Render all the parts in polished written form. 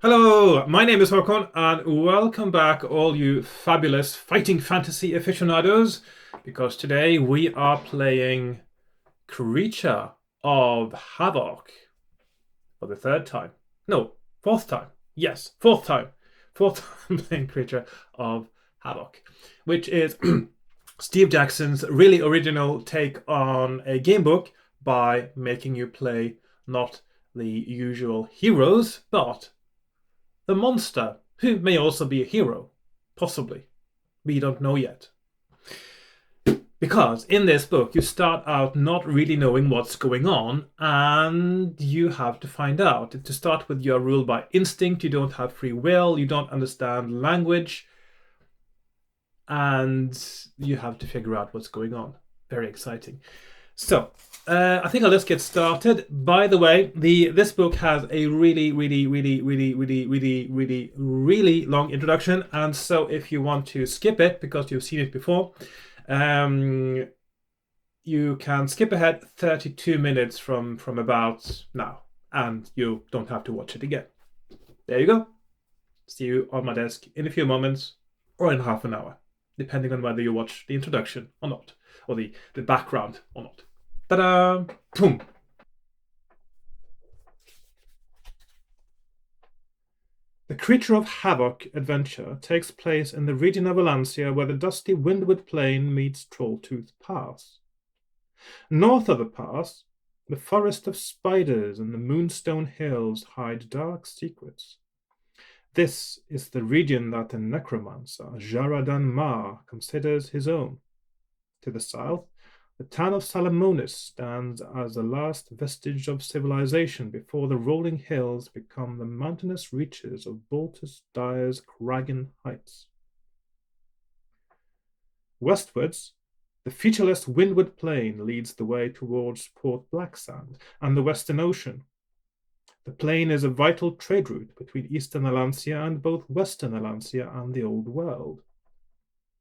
Hello, my name is Hakon, and welcome back, all you fabulous fighting fantasy aficionados, because today we are playing Creature of Havoc for the third time. No, fourth time. Yes, fourth time. Fourth time playing Creature of Havoc, which is Steve Jackson's really original take on a game book by making you play not the usual heroes, but the monster, who may also be a hero, possibly. We don't know yet. Because in this book, you start out not really knowing what's going on, and you have to find out. To start with, you're ruled by instinct, you don't have free will, you don't understand language, and you have to figure out what's going on. Very exciting. So, I think I'll just get started. By the way, this book has a really long introduction, and so if you want to skip it because you've seen it before, you can skip ahead 32 minutes from about now, and you don't have to watch it again. There you go. See you on my desk in a few moments or in half an hour, depending on whether you watch the introduction or not, or the background or not. Ta-da! Boom! The Creature of Havoc adventure takes place in the region of Alancia where the dusty Windward Plain meets Trolltooth Pass. North of the pass, the forest of spiders and the Moonstone Hills hide dark secrets. This is the region that the necromancer Jaradan Mar considers his own. To the south, the town of Salamonis stands as the last vestige of civilization before the rolling hills become the mountainous reaches of Baltus Dyer's Cragen Heights. Westwards, the featureless Windward Plain leads the way towards Port Blacksand and the Western Ocean. The plain is a vital trade route between Eastern Alancia and both Western Alancia and the Old World.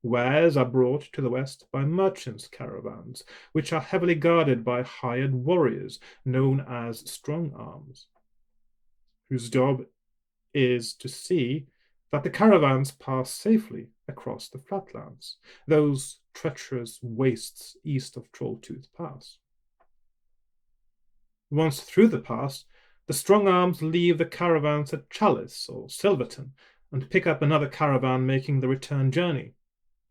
Wares are brought to the west by merchants' caravans, which are heavily guarded by hired warriors known as strong arms, whose job is to see that the caravans pass safely across the flatlands, those treacherous wastes east of Trolltooth Pass. Once through the pass, the strong arms leave the caravans at Chalice or Silverton and pick up another caravan making the return journey.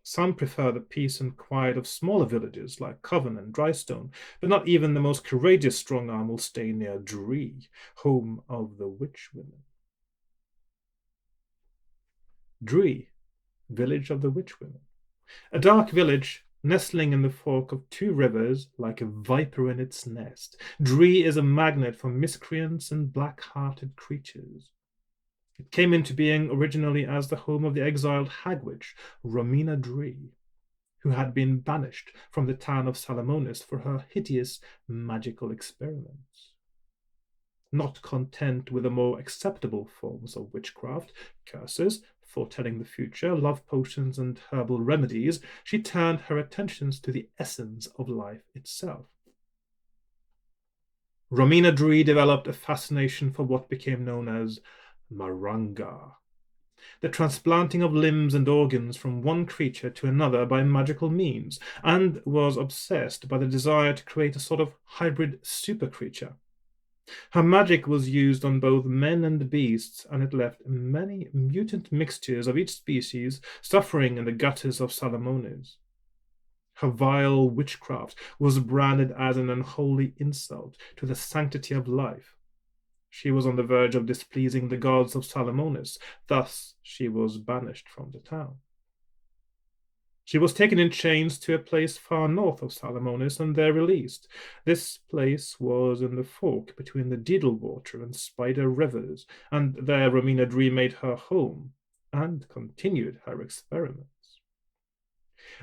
Some prefer the peace and quiet of smaller villages like Coven and Drystone, but not even the most courageous strong arm will stay near Dree, home of the witch women. Dree, village of the witch women. A dark village nestling in the fork of two rivers like a viper in its nest. Dree is a magnet for miscreants and black-hearted creatures. It came into being originally as the home of the exiled hag witch, Romina Dree, who had been banished from the town of Salamonis for her hideous magical experiments. Not content with the more acceptable forms of witchcraft, curses, foretelling the future, love potions, and herbal remedies, she turned her attentions to the essence of life itself. Romina Dree developed a fascination for what became known as Maranga, the transplanting of limbs and organs from one creature to another by magical means, and was obsessed by the desire to create a sort of hybrid super creature. Her magic was used on both men and beasts, and it left many mutant mixtures of each species suffering in the gutters of Salamones. Her vile witchcraft was branded as an unholy insult to the sanctity of life. She was on the verge of displeasing the gods of Salamonis, thus she was banished from the town. She was taken in chains to a place far north of Salamonis and there released. This place was in the fork between the Diddlewater and Spider rivers, and there Romina Dree made her home and continued her experiments.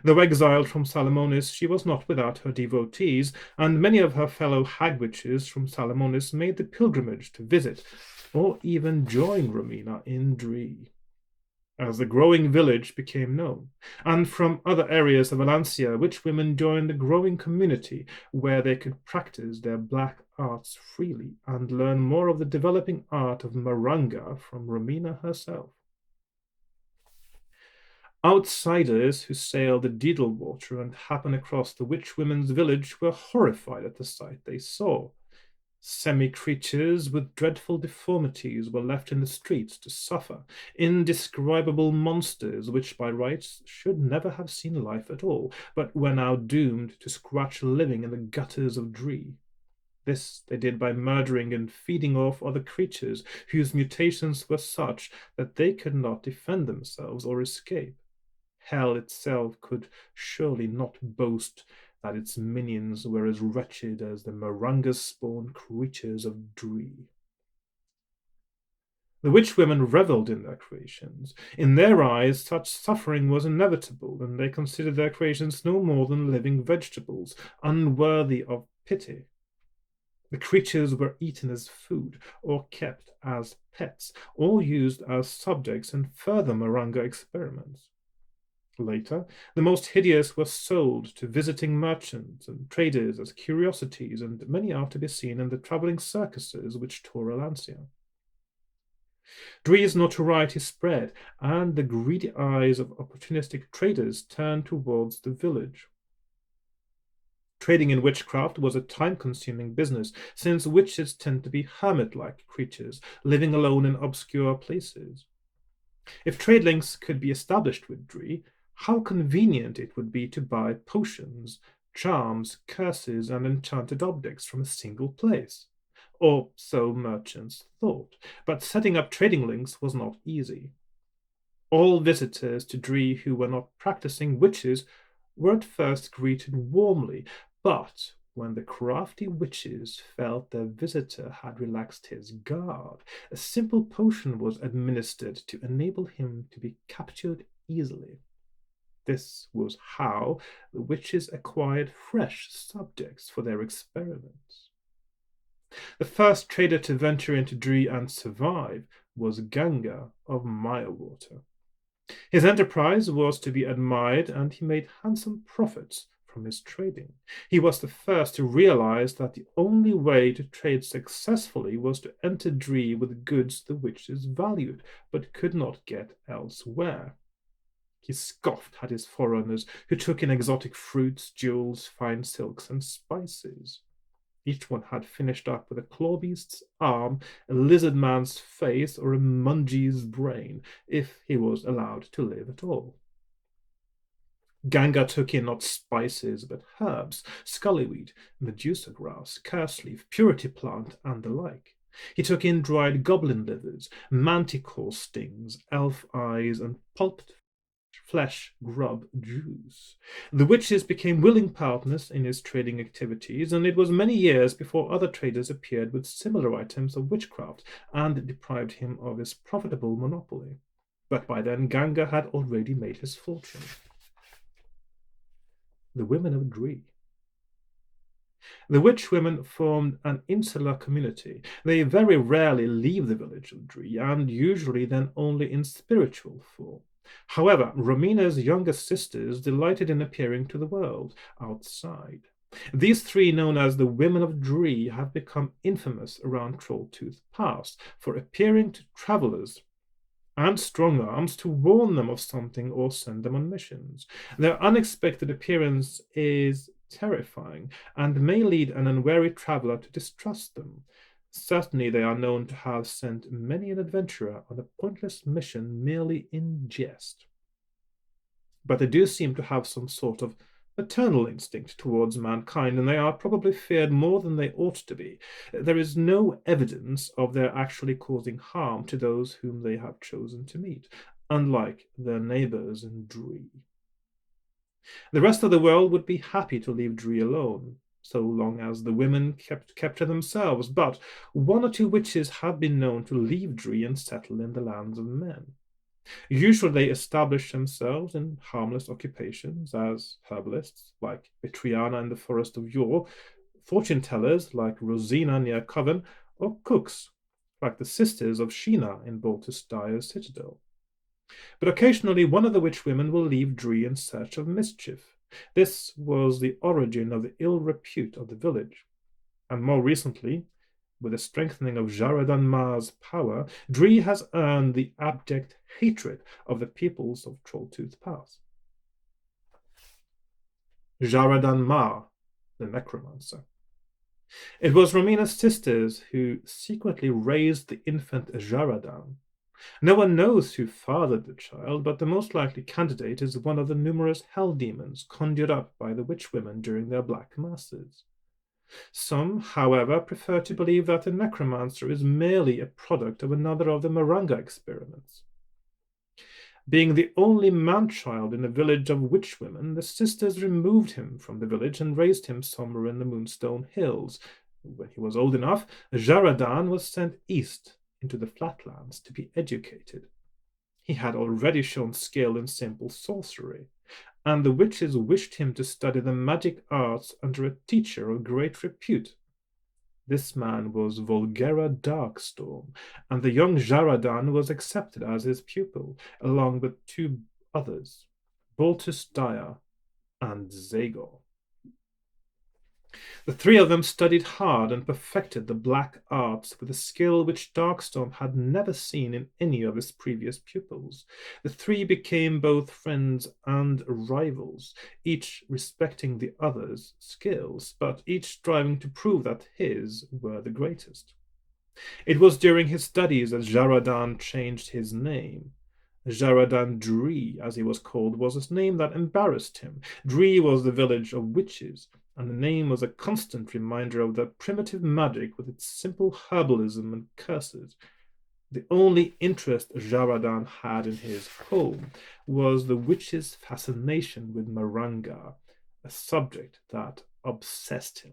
Though exiled from Salamonis, she was not without her devotees, and many of her fellow hag witches from Salamonis made the pilgrimage to visit or even join Romina in Dree. as the growing village became known, and from other areas of Valencia, witch women joined the growing community where they could practice their black arts freely and learn more of the developing art of Maranga from Romina herself. Outsiders who sailed the Deedle Water and happened across the witch women's village were horrified at the sight they saw. Semi-creatures with dreadful deformities were left in the streets to suffer, indescribable monsters which by rights should never have seen life at all, but were now doomed to scratch a living in the gutters of Dree. This they did by murdering and feeding off other creatures whose mutations were such that they could not defend themselves or escape. Hell itself could surely not boast that its minions were as wretched as the Maranga-spawned creatures of Dree. The witch women revelled in their creations. In their eyes, such suffering was inevitable, and they considered their creations no more than living vegetables, unworthy of pity. The creatures were eaten as food, or kept as pets, or used as subjects in further Maranga experiments. Later, the most hideous were sold to visiting merchants and traders as curiosities, and many are to be seen in the travelling circuses which tour Alancia. Dree's notoriety spread, and the greedy eyes of opportunistic traders turned towards the village. Trading in witchcraft was a time-consuming business, since witches tend to be hermit-like creatures, living alone in obscure places. If trade links could be established with Dree, how convenient it would be to buy potions, charms, curses, and enchanted objects from a single place. Or so merchants thought, but setting up trading links was not easy. All visitors to Dree who were not practicing witches were at first greeted warmly, but when the crafty witches felt their visitor had relaxed his guard, a simple potion was administered to enable him to be captured easily. This was how the witches acquired fresh subjects for their experiments. The first trader to venture into Dree and survive was Ganga of Mirewater. His enterprise was to be admired, and he made handsome profits from his trading. He was the first to realize that the only way to trade successfully was to enter Dree with goods the witches valued, but could not get elsewhere. He scoffed at his foreigners, who took in exotic fruits, jewels, fine silks, and spices. Each one had finished up with a clawbeast's arm, a lizard man's face, or a mungee's brain, if he was allowed to live at all. Ganga took in not spices, but herbs, scullyweed, medusa grass, curseleaf, purity plant, and the like. He took in dried goblin livers, manticore stings, elf eyes, and pulped flesh grub juice. The witches became willing partners in his trading activities, and it was many years before other traders appeared with similar items of witchcraft and deprived him of his profitable monopoly. But by then Ganga had already made his fortune. The women of Dree. The witch women formed an insular community. They very rarely leave the village of Dree, and usually then only in spiritual form. However, Romina's younger sisters delighted in appearing to the world outside. These three, known as the Women of Dree, have become infamous around Trolltooth Pass for appearing to travellers and strong arms to warn them of something or send them on missions. Their unexpected appearance is terrifying and may lead an unwary traveller to distrust them. Certainly they are known to have sent many an adventurer on a pointless mission merely in jest. But they do seem to have some sort of maternal instinct towards mankind, and they are probably feared more than they ought to be. There is no evidence of their actually causing harm to those whom they have chosen to meet, unlike their neighbours in Dree. The rest of the world would be happy to leave Dree alone, so long as the women kept to themselves, but one or two witches have been known to leave Dree and settle in the lands of men. Usually they establish themselves in harmless occupations as herbalists, like Bitriana in the Forest of Yore, fortune-tellers, like Rosina near Coven, or cooks, like the sisters of Sheena in Baltus Dyer's Citadel. But occasionally one of the witch women will leave Dree in search of mischief. This was the origin of the ill repute of the village. And more recently, with the strengthening of Jaradan Mar's power, Dree has earned the abject hatred of the peoples of Trolltooth Pass. Jaradan Mar, the necromancer. It was Romina's sisters who secretly raised the infant Jaradan. No one knows who fathered the child, but the most likely candidate is one of the numerous hell demons conjured up by the witch women during their black masses. Some, however, prefer to believe that the necromancer is merely a product of another of the Maranga experiments. Being the only man-child in a village of witch-women, the sisters removed him from the village and raised him somewhere in the Moonstone Hills. When he was old enough, Jaradan was sent east into the flatlands to be educated. He had already shown skill in simple sorcery, and the witches wished him to study the magic arts under a teacher of great repute. This man was Volgera Darkstorm, and the young Jaradan was accepted as his pupil, along with two others, Boltus Dyer and Zagor. The three of them studied hard and perfected the black arts with a skill which Darkstorm had never seen in any of his previous pupils. The three became both friends and rivals, each respecting the other's skills, but each striving to prove that his were the greatest. It was during his studies that Jaradan changed his name. Jaradan Dree, as he was called, was a name that embarrassed him. Dree was the village of witches, and the name was a constant reminder of the primitive magic with its simple herbalism and curses. The only interest Jaradan had in his home was the witch's fascination with Maranga, a subject that obsessed him.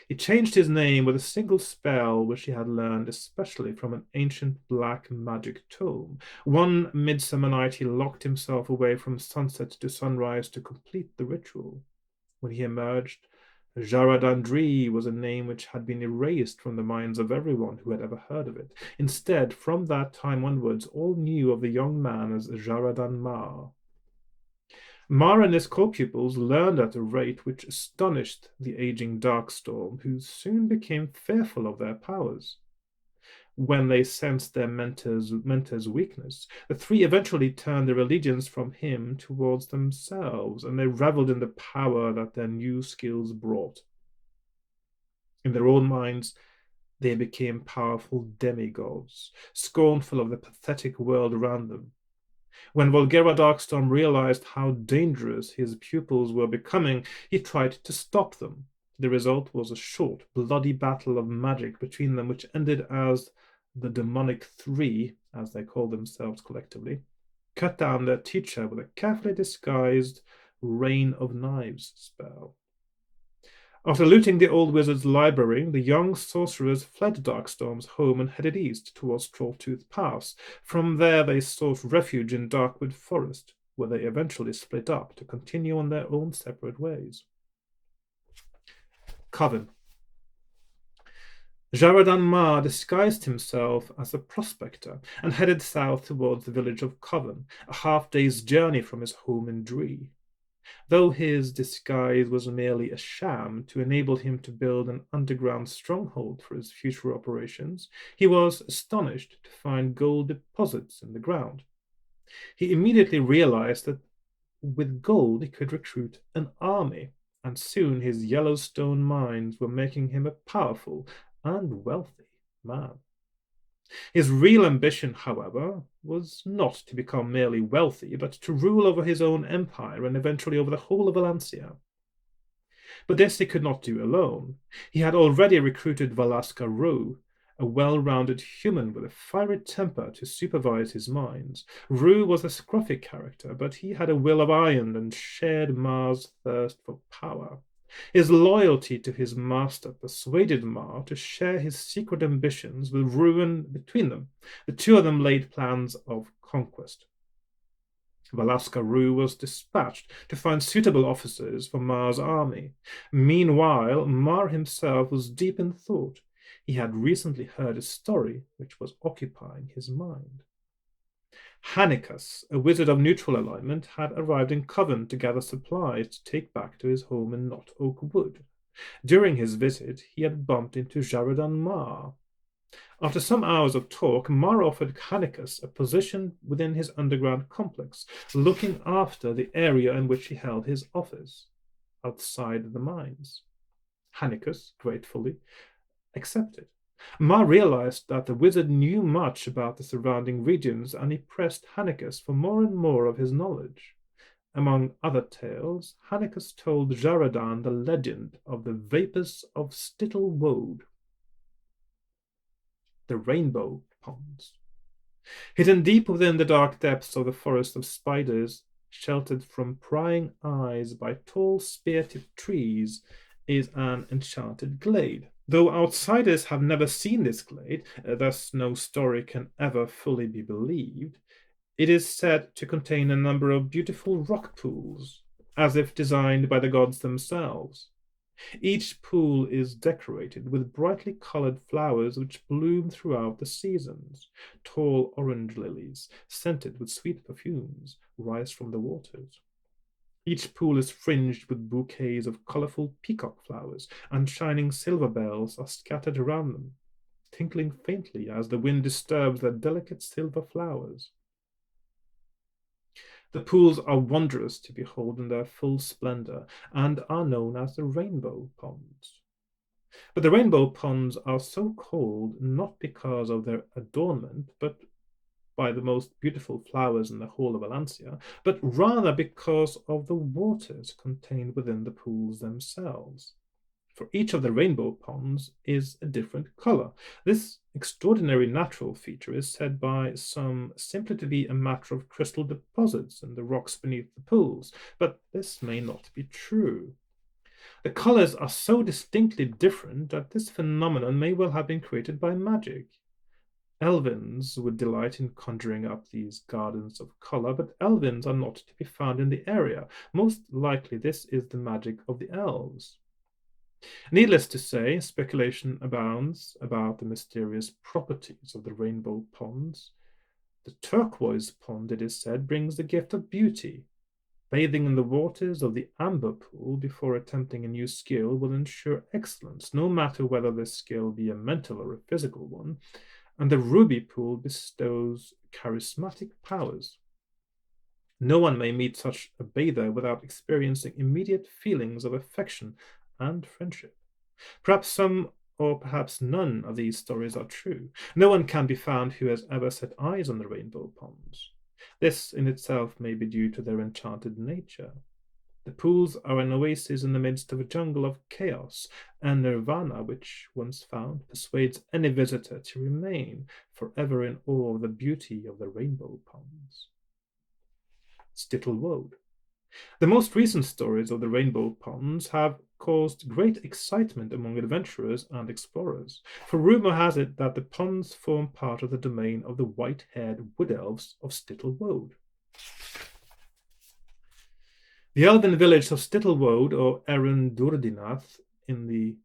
He changed his name with a single spell which he had learned especially from an ancient black magic tome. One midsummer night he locked himself away from sunset to sunrise to complete the ritual. When he emerged, Jaradan Dree was a name which had been erased from the minds of everyone who had ever heard of it. Instead, from that time onwards, all knew of the young man as Jaradan Mar. Mar and his co-pupils learned at a rate which astonished the aging Darkstorm, who soon became fearful of their powers. When they sensed their mentor's weakness, the three eventually turned their allegiance from him towards themselves, and they reveled in the power that their new skills brought. In their own minds, they became powerful demigods, scornful of the pathetic world around them. When Volgera Darkstorm realized how dangerous his pupils were becoming, he tried to stop them. The result was a short, bloody battle of magic between them, which ended as the Demonic Three, as they called themselves collectively, cut down their teacher with a carefully disguised Rain of Knives spell. After looting the old wizard's library, the young sorcerers fled Darkstorm's home and headed east towards Trolltooth Pass. From there they sought refuge in Darkwood Forest, where they eventually split up to continue on their own separate ways. Coven. Jaradan Mar disguised himself as a prospector and headed south towards the village of Coven, a half-day's journey from his home in Dree. Though his disguise was merely a sham to enable him to build an underground stronghold for his future operations, he was astonished to find gold deposits in the ground. He immediately realized that with gold he could recruit an army, and soon his Yellowstone mines were making him a powerful and wealthy man. His real ambition, however, was not to become merely wealthy, but to rule over his own empire and eventually over the whole of Valencia. But this he could not do alone. He had already recruited Valaska Rue, a well-rounded human with a fiery temper, to supervise his mines. Rue was a scruffy character, but he had a will of iron and shared Mar's thirst for power. His loyalty to his master persuaded Mar to share his secret ambitions with Ruin between them. The two of them laid plans of conquest. Valaska Rue was dispatched to find suitable officers for Mar's army. Meanwhile, Mar himself was deep in thought. He had recently heard a story which was occupying his mind. Hannikus, a wizard of neutral alignment, had arrived in Coven to gather supplies to take back to his home in Knot Oak Wood. During his visit, he had bumped into Jaradan Mar. After some hours of talk, Mar offered Hannikus a position within his underground complex, looking after the area in which he held his office, outside the mines. Hannikus gratefully accepted. Mar realized that the wizard knew much about the surrounding regions, and he pressed Hannikus for more and more of his knowledge. Among other tales, Hannikus told Jaradan the legend of the vapors of Stittle Woad, the rainbow ponds. Hidden deep within the dark depths of the forest of spiders, sheltered from prying eyes by tall spear-tipped trees, is an enchanted glade. Though outsiders have never seen this glade, thus no story can ever fully be believed, it is said to contain a number of beautiful rock pools, as if designed by the gods themselves. Each pool is decorated with brightly colored flowers which bloom throughout the seasons. Tall orange lilies, scented with sweet perfumes, rise from the waters. Each pool is fringed with bouquets of colorful peacock flowers, and shining silver bells are scattered around them, tinkling faintly as the wind disturbs their delicate silver flowers. The pools are wondrous to behold in their full splendor, and are known as the rainbow ponds. But the rainbow ponds are so called not because of their adornment, but by the most beautiful flowers in the whole of Alancia, but rather because of the waters contained within the pools themselves. For each of the rainbow ponds is a different color. This extraordinary natural feature is said by some simply to be a matter of crystal deposits in the rocks beneath the pools, but this may not be true. The colors are so distinctly different that this phenomenon may well have been created by magic. Elvins would delight in conjuring up these gardens of color, but elvins are not to be found in the area. Most likely this is the magic of the elves. Needless to say, speculation abounds about the mysterious properties of the rainbow ponds. The turquoise pond, it is said, brings the gift of beauty. Bathing in the waters of the amber pool before attempting a new skill will ensure excellence, no matter whether this skill be a mental or a physical one, and the ruby pool bestows charismatic powers. No one may meet such a bather without experiencing immediate feelings of affection and friendship. Perhaps some or perhaps none of these stories are true. No one can be found who has ever set eyes on the rainbow ponds. This in itself may be due to their enchanted nature. The pools are an oasis in the midst of a jungle of chaos, and nirvana, which once found, persuades any visitor to remain forever in awe of the beauty of the rainbow ponds. Stittle Woad. The most recent stories of the rainbow ponds have caused great excitement among adventurers and explorers, for rumor has it that the ponds form part of the domain of the white-haired wood elves of Stittle Woad. The elven village of Stittle Woad, or Erin Durdinath in the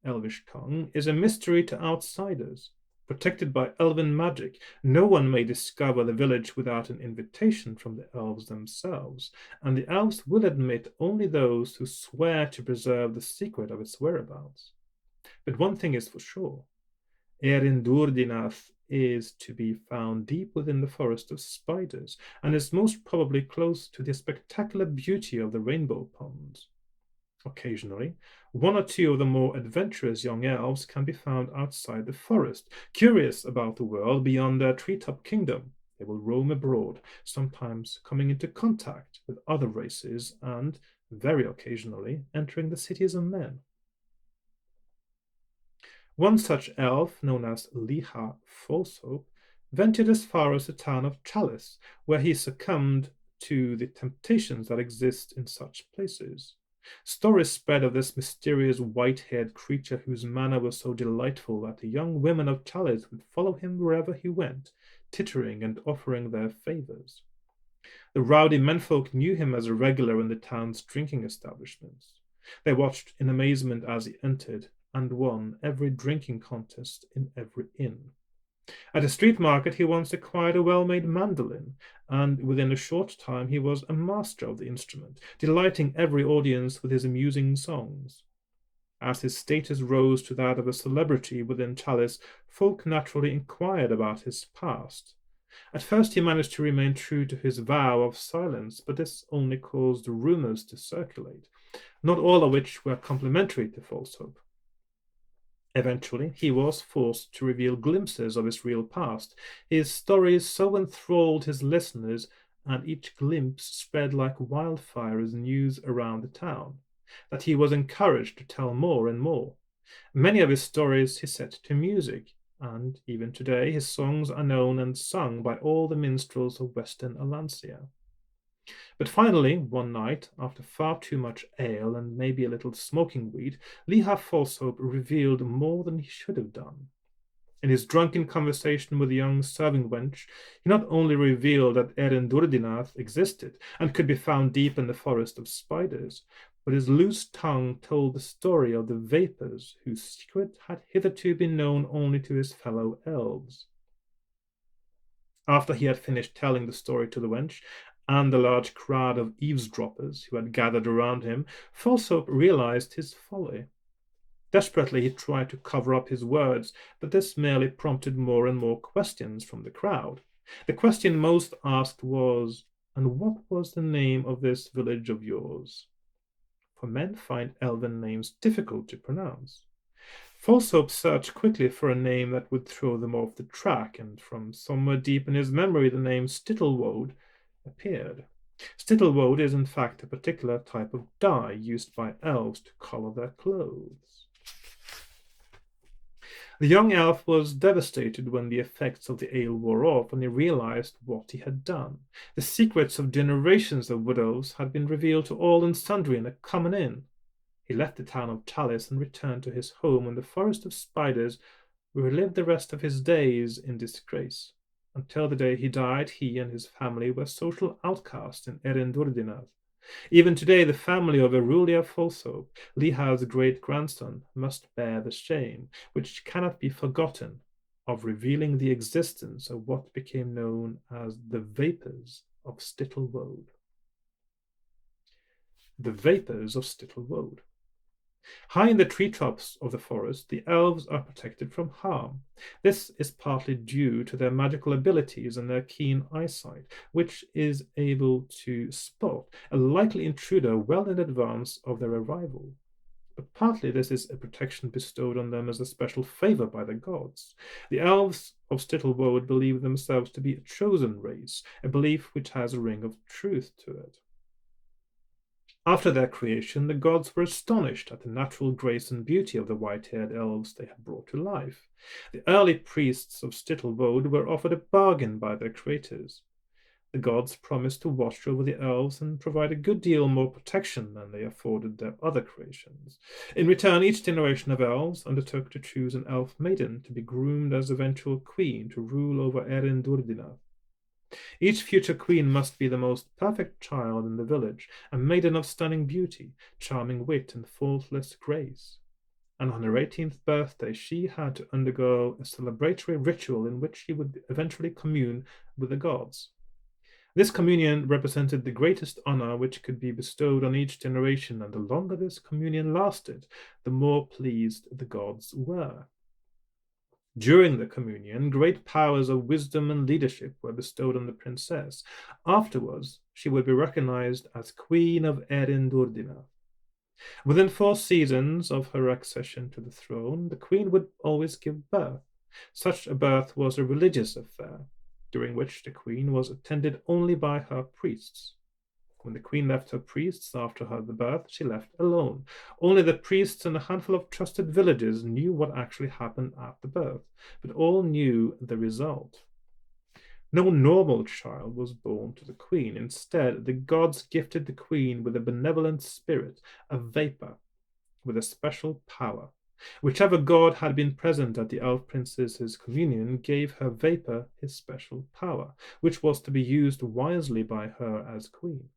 Elvish tongue, is a mystery to outsiders. Protected by elven magic, no one may discover the village without an invitation from the elves themselves, and the elves will admit only those who swear to preserve the secret of its whereabouts. But one thing is for sure. Erin Durdinath is to be found deep within the forest of spiders, and is most probably close to the spectacular beauty of the rainbow ponds. Occasionally, one or two of the more adventurous young elves can be found outside the forest, curious about the world beyond their treetop kingdom. They will roam abroad, sometimes coming into contact with other races and, very occasionally, entering the cities of men. One such elf, known as Liha Falsehope, ventured as far as the town of Chalice, where he succumbed to the temptations that exist in such places. Stories spread of this mysterious white-haired creature whose manner was so delightful that the young women of Chalice would follow him wherever he went, tittering and offering their favors. The rowdy menfolk knew him as a regular in the town's drinking establishments. They watched in amazement as he entered and won every drinking contest in every inn. At a street market, he once acquired a well-made mandolin, and within a short time he was a master of the instrument, delighting every audience with his amusing songs. As his status rose to that of a celebrity within Chalice, folk naturally inquired about his past. At first he managed to remain true to his vow of silence, but this only caused rumors to circulate, not all of which were complimentary to false hope. Eventually, he was forced to reveal glimpses of his real past. His stories so enthralled his listeners, and each glimpse spread like wildfire as news around the town, that he was encouraged to tell more and more. Many of his stories he set to music, and even today his songs are known and sung by all the minstrels of Western Alancia. But finally, one night, after far too much ale and maybe a little smoking weed, Liha Falsehope revealed more than he should have done. In his drunken conversation with the young serving wench, he not only revealed that Erin Durdinath existed and could be found deep in the forest of spiders, but his loose tongue told the story of the vapors whose secret had hitherto been known only to his fellow elves. After he had finished telling the story to the wench and the large crowd of eavesdroppers who had gathered around him, Falsehope realized his folly. Desperately, he tried to cover up his words, but this merely prompted more and more questions from the crowd. The question most asked was, "And what was the name of this village of yours?" For men find elven names difficult to pronounce. Falsehope searched quickly for a name that would throw them off the track, and from somewhere deep in his memory the name Stittlewode appeared. Stittlewode is in fact a particular type of dye used by elves to color their clothes. The young elf was devastated when the effects of the ale wore off and he realized what he had done. The secrets of generations of wood elves had been revealed to all and sundry in a common inn. He left the town of Chalice and returned to his home in the forest of spiders, where he lived the rest of his days in disgrace. Until the day he died, he and his family were social outcasts in Erin Durdinath. Even today, the family of Erulia Falsehope, Liha's great-grandson, must bear the shame, which cannot be forgotten, of revealing the existence of what became known as the Vapors of Stittlewode. The Vapors of Stittlewode. High in the treetops of the forest, the elves are protected from harm. This is partly due to their magical abilities and their keen eyesight, which is able to spot a likely intruder well in advance of their arrival. But partly this is a protection bestowed on them as a special favor by the gods. The elves of Stittlewode believe themselves to be a chosen race, a belief which has a ring of truth to it. After their creation, the gods were astonished at the natural grace and beauty of the white-haired elves they had brought to life. The early priests of Stittlewode were offered a bargain by their creators. The gods promised to watch over the elves and provide a good deal more protection than they afforded their other creations. In return, each generation of elves undertook to choose an elf maiden to be groomed as eventual queen to rule over Erin Durdinath. Each future queen must be the most perfect child in the village, a maiden of stunning beauty, charming wit, and faultless grace. And on her 18th birthday, she had to undergo a celebratory ritual in which she would eventually commune with the gods. This communion represented the greatest honor which could be bestowed on each generation, and the longer this communion lasted, the more pleased the gods were. During the communion, great powers of wisdom and leadership were bestowed on the princess. Afterwards, she would be recognized as Queen of Erin Durdinath. Within 4 seasons of her accession to the throne, the queen would always give birth. Such a birth was a religious affair, during which the queen was attended only by her priests. When the queen left her priests after her birth, she left alone. Only the priests and a handful of trusted villagers knew what actually happened at the birth, but all knew the result. No normal child was born to the queen. Instead, the gods gifted the queen with a benevolent spirit, a vapor, with a special power. Whichever god had been present at the elf princess's communion gave her vapor his special power, which was to be used wisely by her as queen.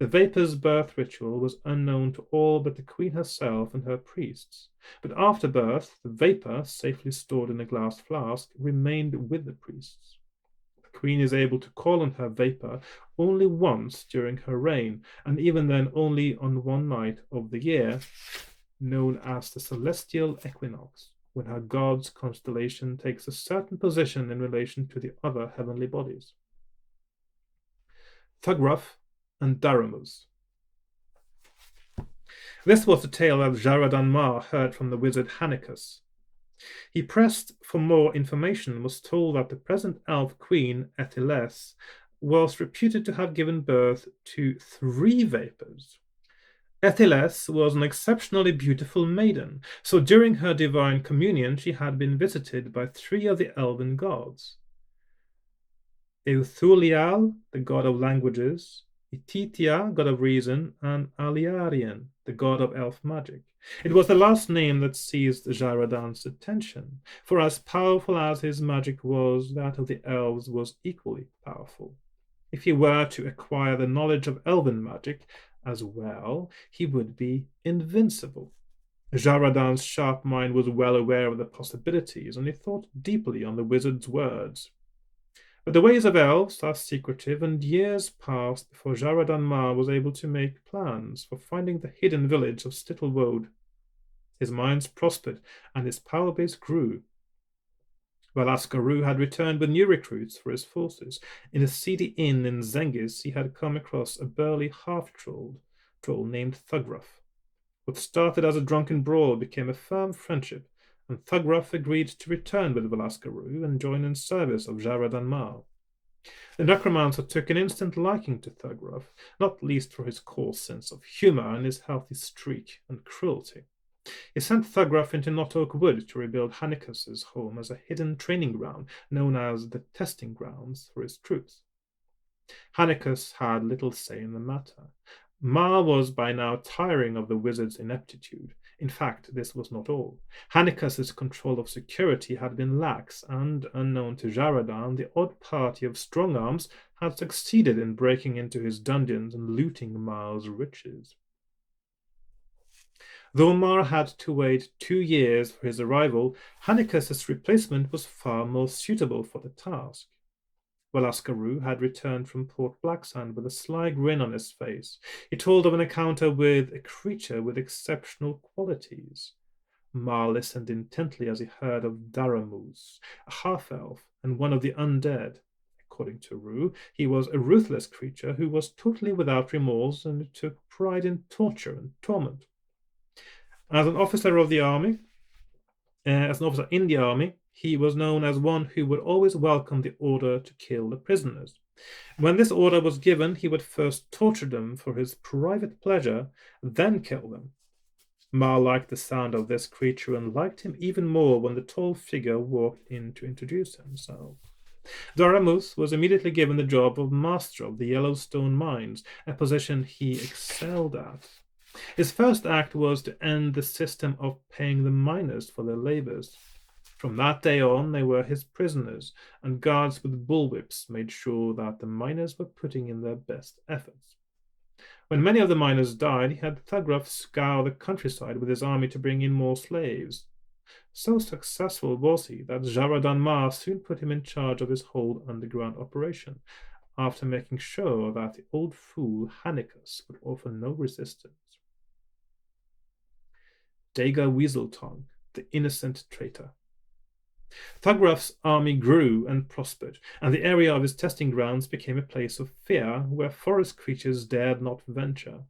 The vapor's birth ritual was unknown to all but the queen herself and her priests. But after birth, the vapor, safely stored in a glass flask, remained with the priests. The queen is able to call on her vapor only once during her reign, and even then only on one night of the year, known as the celestial equinox, when her god's constellation takes a certain position in relation to the other heavenly bodies. Thugraf and Daramuz. This was the tale that Jaradan Mar heard from the wizard Hanicus. He pressed for more information and was told that the present elf queen, Ethiles, was reputed to have given birth to 3 vapors. Ethiles was an exceptionally beautiful maiden, so during her divine communion she had been visited by 3 of the elven gods. Euthulial, the god of languages, Ititia, god of reason, and Aliarian, the god of elf magic. It was the last name that seized Jaradan's attention, for as powerful as his magic was, that of the elves was equally powerful. If he were to acquire the knowledge of elven magic as well, he would be invincible. Jaradan's sharp mind was well aware of the possibilities, and he thought deeply on the wizard's words. But the ways of elves are secretive, and years passed before Jaradan Mar was able to make plans for finding the hidden village of Stittlewode. His mines prospered, and his power base grew. Valaskaru had returned with new recruits for his forces. In a seedy inn in Zengis, he had come across a burly half-troll named Thugraf. What started as a drunken brawl became a firm friendship, and Thugraf agreed to return with Valaskaru and join in service of Jaradan Mar. The necromancer took an instant liking to Thugraf, not least for his coarse sense of humor and his healthy streak and cruelty. He sent Thugraf into Knot Oak Wood to rebuild Hanicus's home as a hidden training ground known as the testing grounds for his troops. Hanicus had little say in the matter. Mar was by now tiring of the wizard's ineptitude. In fact, this was not all. Hanicus's control of security had been lax, and, unknown to Jaradan, the odd party of strong-arms had succeeded in breaking into his dungeons and looting Mar's riches. Though Mar had to wait 2 years for his arrival, Hanicus's replacement was far more suitable for the task. Valaskaru had returned from Port Blacksand with a sly grin on his face. He told of an encounter with a creature with exceptional qualities. Mar listened intently as he heard of Daramuz, a half-elf and one of the undead. According to Rue, he was a ruthless creature who was totally without remorse and who took pride in torture and torment. As an officer in the army, he was known as one who would always welcome the order to kill the prisoners. When this order was given, he would first torture them for his private pleasure, then kill them. Mar liked the sound of this creature and liked him even more when the tall figure walked in to introduce himself. Doramus was immediately given the job of master of the Yellowstone mines, a position he excelled at. His first act was to end the system of paying the miners for their labors. From that day on, they were his prisoners, and guards with bullwhips made sure that the miners were putting in their best efforts. When many of the miners died, he had Thugraf scour the countryside with his army to bring in more slaves. So successful was he that Jaradan Mar soon put him in charge of his whole underground operation, after making sure that the old fool Hanicus would offer no resistance. Daga Weaseltongue, the innocent traitor. Thugraf's army grew and prospered, and the area of his testing grounds became a place of fear where forest creatures dared not venture.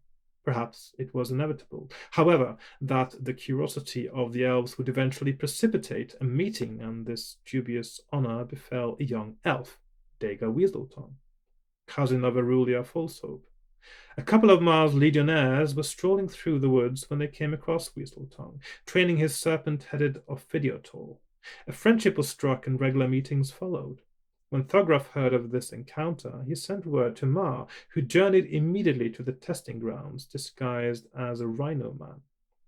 Perhaps it was inevitable, however, that the curiosity of the elves would eventually precipitate a meeting, and this dubious honor befell a young elf, Daga Weaseltongue, cousin of Arulia Falsehope. A couple of Mar's legionnaires were strolling through the woods when they came across Weaseltongue, training his serpent-headed Ophidiotor. A friendship was struck and regular meetings followed. When Thugraf heard of this encounter, he sent word to Mar, who journeyed immediately to the testing grounds, disguised as a rhino man.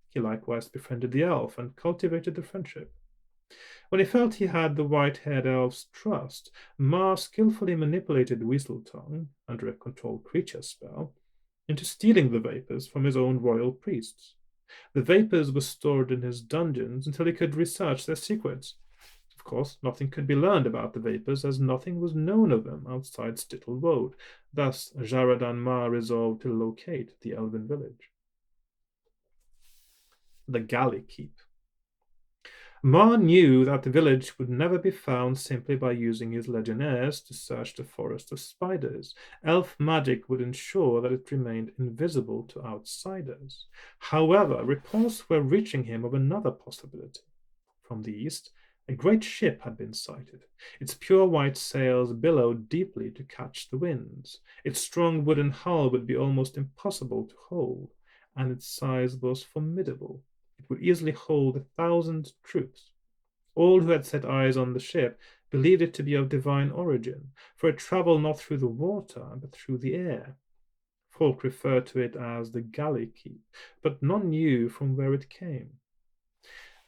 He likewise befriended the elf and cultivated the friendship. When he felt he had the white-haired elf's trust, Mar skillfully manipulated Weaseltongue, under a controlled creature spell, into stealing the vapors from his own royal priests. The vapors were stored in his dungeons until he could research their secrets. Of course, nothing could be learned about the vapors, as nothing was known of them outside Stittle Wold. Thus, Jaradan Ma resolved to locate the elven village. The Galley Keep. Ma knew that the village would never be found simply by using his legionnaires to search the forest of spiders. Elf magic would ensure that it remained invisible to outsiders. However, reports were reaching him of another possibility. From the east, a great ship had been sighted. Its pure white sails billowed deeply to catch the winds. Its strong wooden hull would be almost impossible to hold, and its size was formidable. It would easily hold 1,000 troops. All who had set eyes on the ship believed it to be of divine origin, for it traveled not through the water, but through the air. Folk referred to it as the Galley Keep, but none knew from where it came.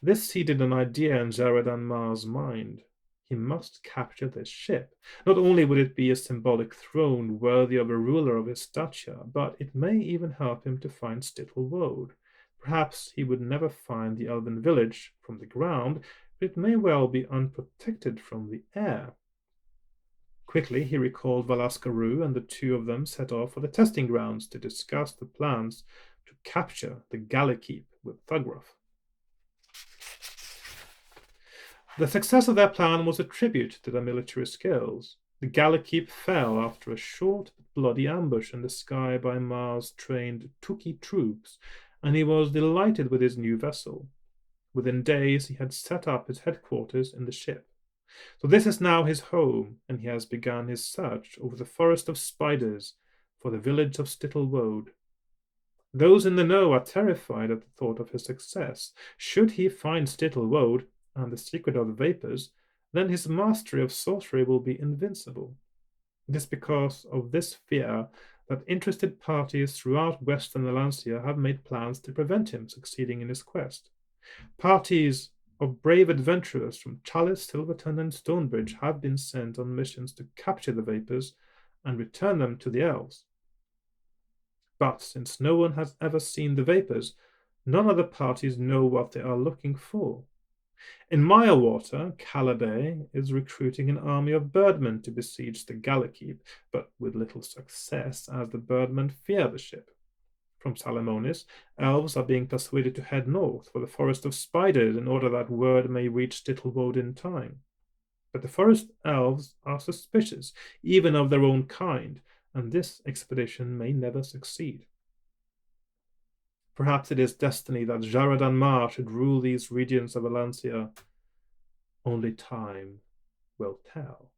This seeded an idea in Jaradan Ma's mind. He must capture this ship. Not only would it be a symbolic throne worthy of a ruler of his stature, but it may even help him to find Stittle Wold. Perhaps he would never find the elven village from the ground, but it may well be unprotected from the air. Quickly he recalled Valaskaru, and the two of them set off for the testing grounds to discuss the plans to capture the Galley Keep with Thugroth. The success of their plan was a tribute to their military skills. The Galley Keep fell after a short but bloody ambush in the sky by Ma's trained Tuki troops, and he was delighted with his new vessel. Within days he had set up his headquarters in the ship. So this is now his home, and he has begun his search over the forest of spiders for the village of Stittle Wold. Those in the know are terrified at the thought of his success. Should he find Stittle Wold and the secret of the vapors, then his mastery of sorcery will be invincible. It is because of this fear that interested parties throughout Western Alancia have made plans to prevent him succeeding in his quest. Parties of brave adventurers from Chalice, Silverton, and Stonebridge have been sent on missions to capture the vapors and return them to the elves. But since no one has ever seen the vapors, none of the parties know what they are looking for. In Mirewater, Calabay is recruiting an army of birdmen to besiege the Galley Keep, but with little success, as the birdmen fear the ship. From Salamonis, elves are being persuaded to head north for the forest of spiders in order that word may reach Stittlewode in time. But the forest elves are suspicious, even of their own kind, and this expedition may never succeed. Perhaps it is destiny that Jaradan Ma should rule these regions of Alancia. Only time will tell.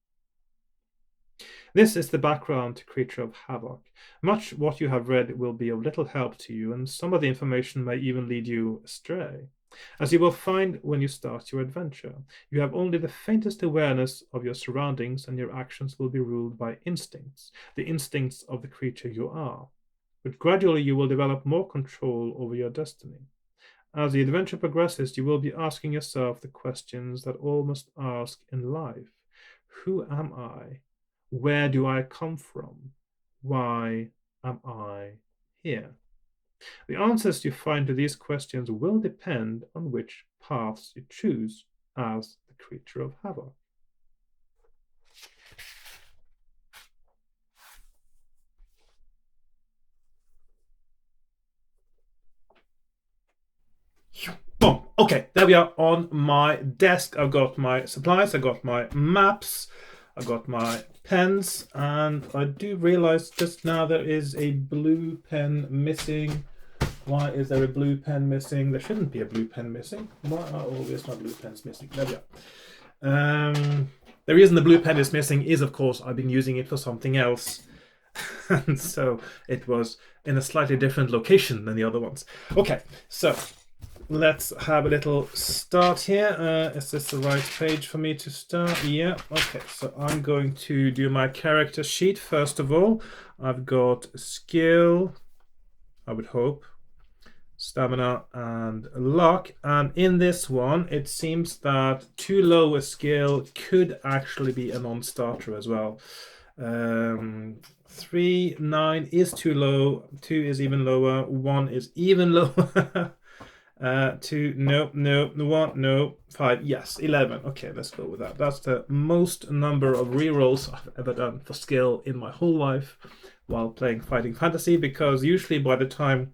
This is the background to Creature of Havoc. Much what you have read will be of little help to you, and some of the information may even lead you astray. As you will find when you start your adventure, you have only the faintest awareness of your surroundings, and your actions will be ruled by instincts, the instincts of the creature you are. But gradually you will develop more control over your destiny. As the adventure progresses, you will be asking yourself the questions that all must ask in life. Who am I? Where do I come from? Why am I here? The answers you find to these questions will depend on which paths you choose as the Creature of Havoc. Boom. Okay, there we are on my desk. I've got my supplies, I've got my maps, I've got my pens, and I do realize just now there is a blue pen missing. Why is there a blue pen missing? There shouldn't be a blue pen missing. Why are always my blue pens missing? There we are. The reason the blue pen is missing is, of course, I've been using it for something else. And so it was in a slightly different location than the other ones. Okay, so let's have a little start here. Is this the right page for me to start? Yeah. Okay, so I'm going to do my character sheet first of all. I've got skill, I would hope, stamina, and luck. And in this one, it seems that too low a skill could actually be a non-starter as well. 3, 9 is too low. 2 is even lower. 1 is even lower. 2, no, no. 1, no. 5, yes. 11. Okay, let's go with that. That's the most number of rerolls I've ever done for skill in my whole life while playing Fighting Fantasy, because usually by the time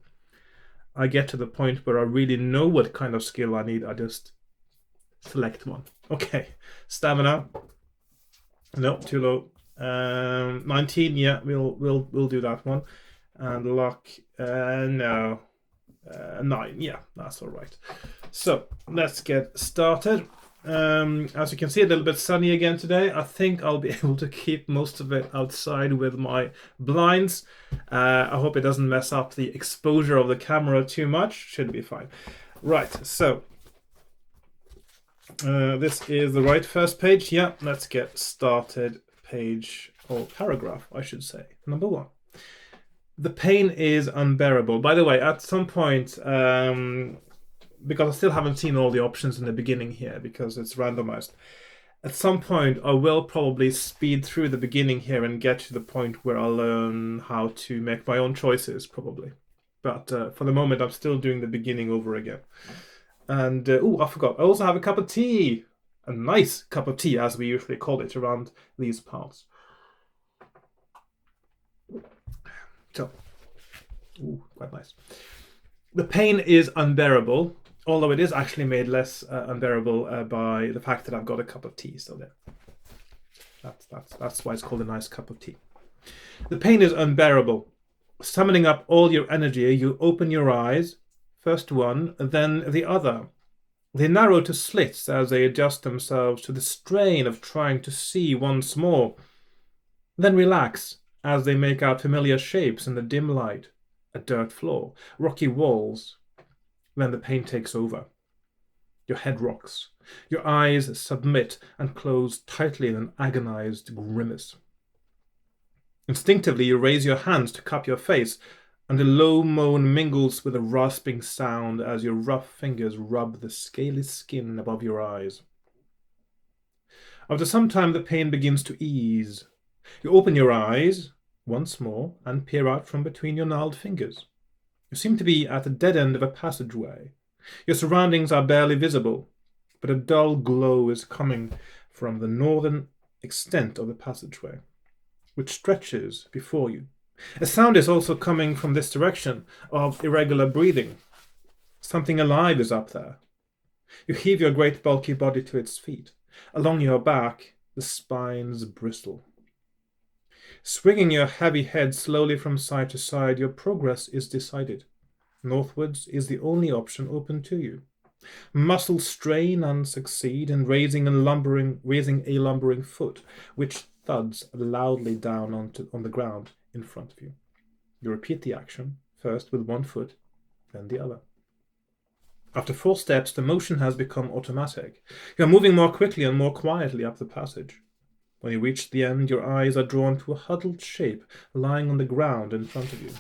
I get to the point where I really know what kind of skill I need, I just select one. Okay, stamina. No, too low. 19, yeah, we'll do that one. And luck, no. 9, yeah, that's all right. So let's get started. As you can see, a little bit sunny again today. I think I'll be able to keep most of it outside with my blinds. I hope it doesn't mess up the exposure of the camera too much. Should be fine. Right, so this is the right first page. Yeah, let's get started. Page, or paragraph, I should say. Number 1. The pain is unbearable. By the way, at some point, because I still haven't seen all the options in the beginning here because it's randomized, at some point I will probably speed through the beginning here and get to the point where I'll learn how to make my own choices, probably. But for the moment, I'm still doing the beginning over again. And, I forgot. I also have a cup of tea. A nice cup of tea, as we usually call it around these parts. So, quite nice. The pain is unbearable, although it is actually made less unbearable by the fact that I've got a cup of tea. So there, that's why it's called a nice cup of tea. The pain is unbearable. Summoning up all your energy, you open your eyes, first one, then the other. They narrow to slits as they adjust themselves to the strain of trying to see once more, then relax as they make out familiar shapes in the dim light. A dirt floor, rocky walls. Then the pain takes over. Your head rocks. Your eyes submit and close tightly in an agonized grimace. Instinctively, you raise your hands to cup your face, and a low moan mingles with a rasping sound as your rough fingers rub the scaly skin above your eyes. After some time, the pain begins to ease. You open your eyes once more and peer out from between your gnarled fingers. You seem to be at the dead end of a passageway. Your surroundings are barely visible, but a dull glow is coming from the northern extent of the passageway, which stretches before you. A sound is also coming from this direction of irregular breathing. Something alive is up there. You heave your great bulky body to its feet. Along your back, the spines bristle. Swinging your heavy head slowly from side to side, your progress is decided. Northwards is the only option open to you. Muscles strain and succeed in raising a lumbering foot, which thuds loudly down on the ground in front of you. You repeat the action, first with one foot, then the other. After 4 steps, the motion has become automatic. You are moving more quickly and more quietly up the passage. When you reach the end, your eyes are drawn to a huddled shape lying on the ground in front of you.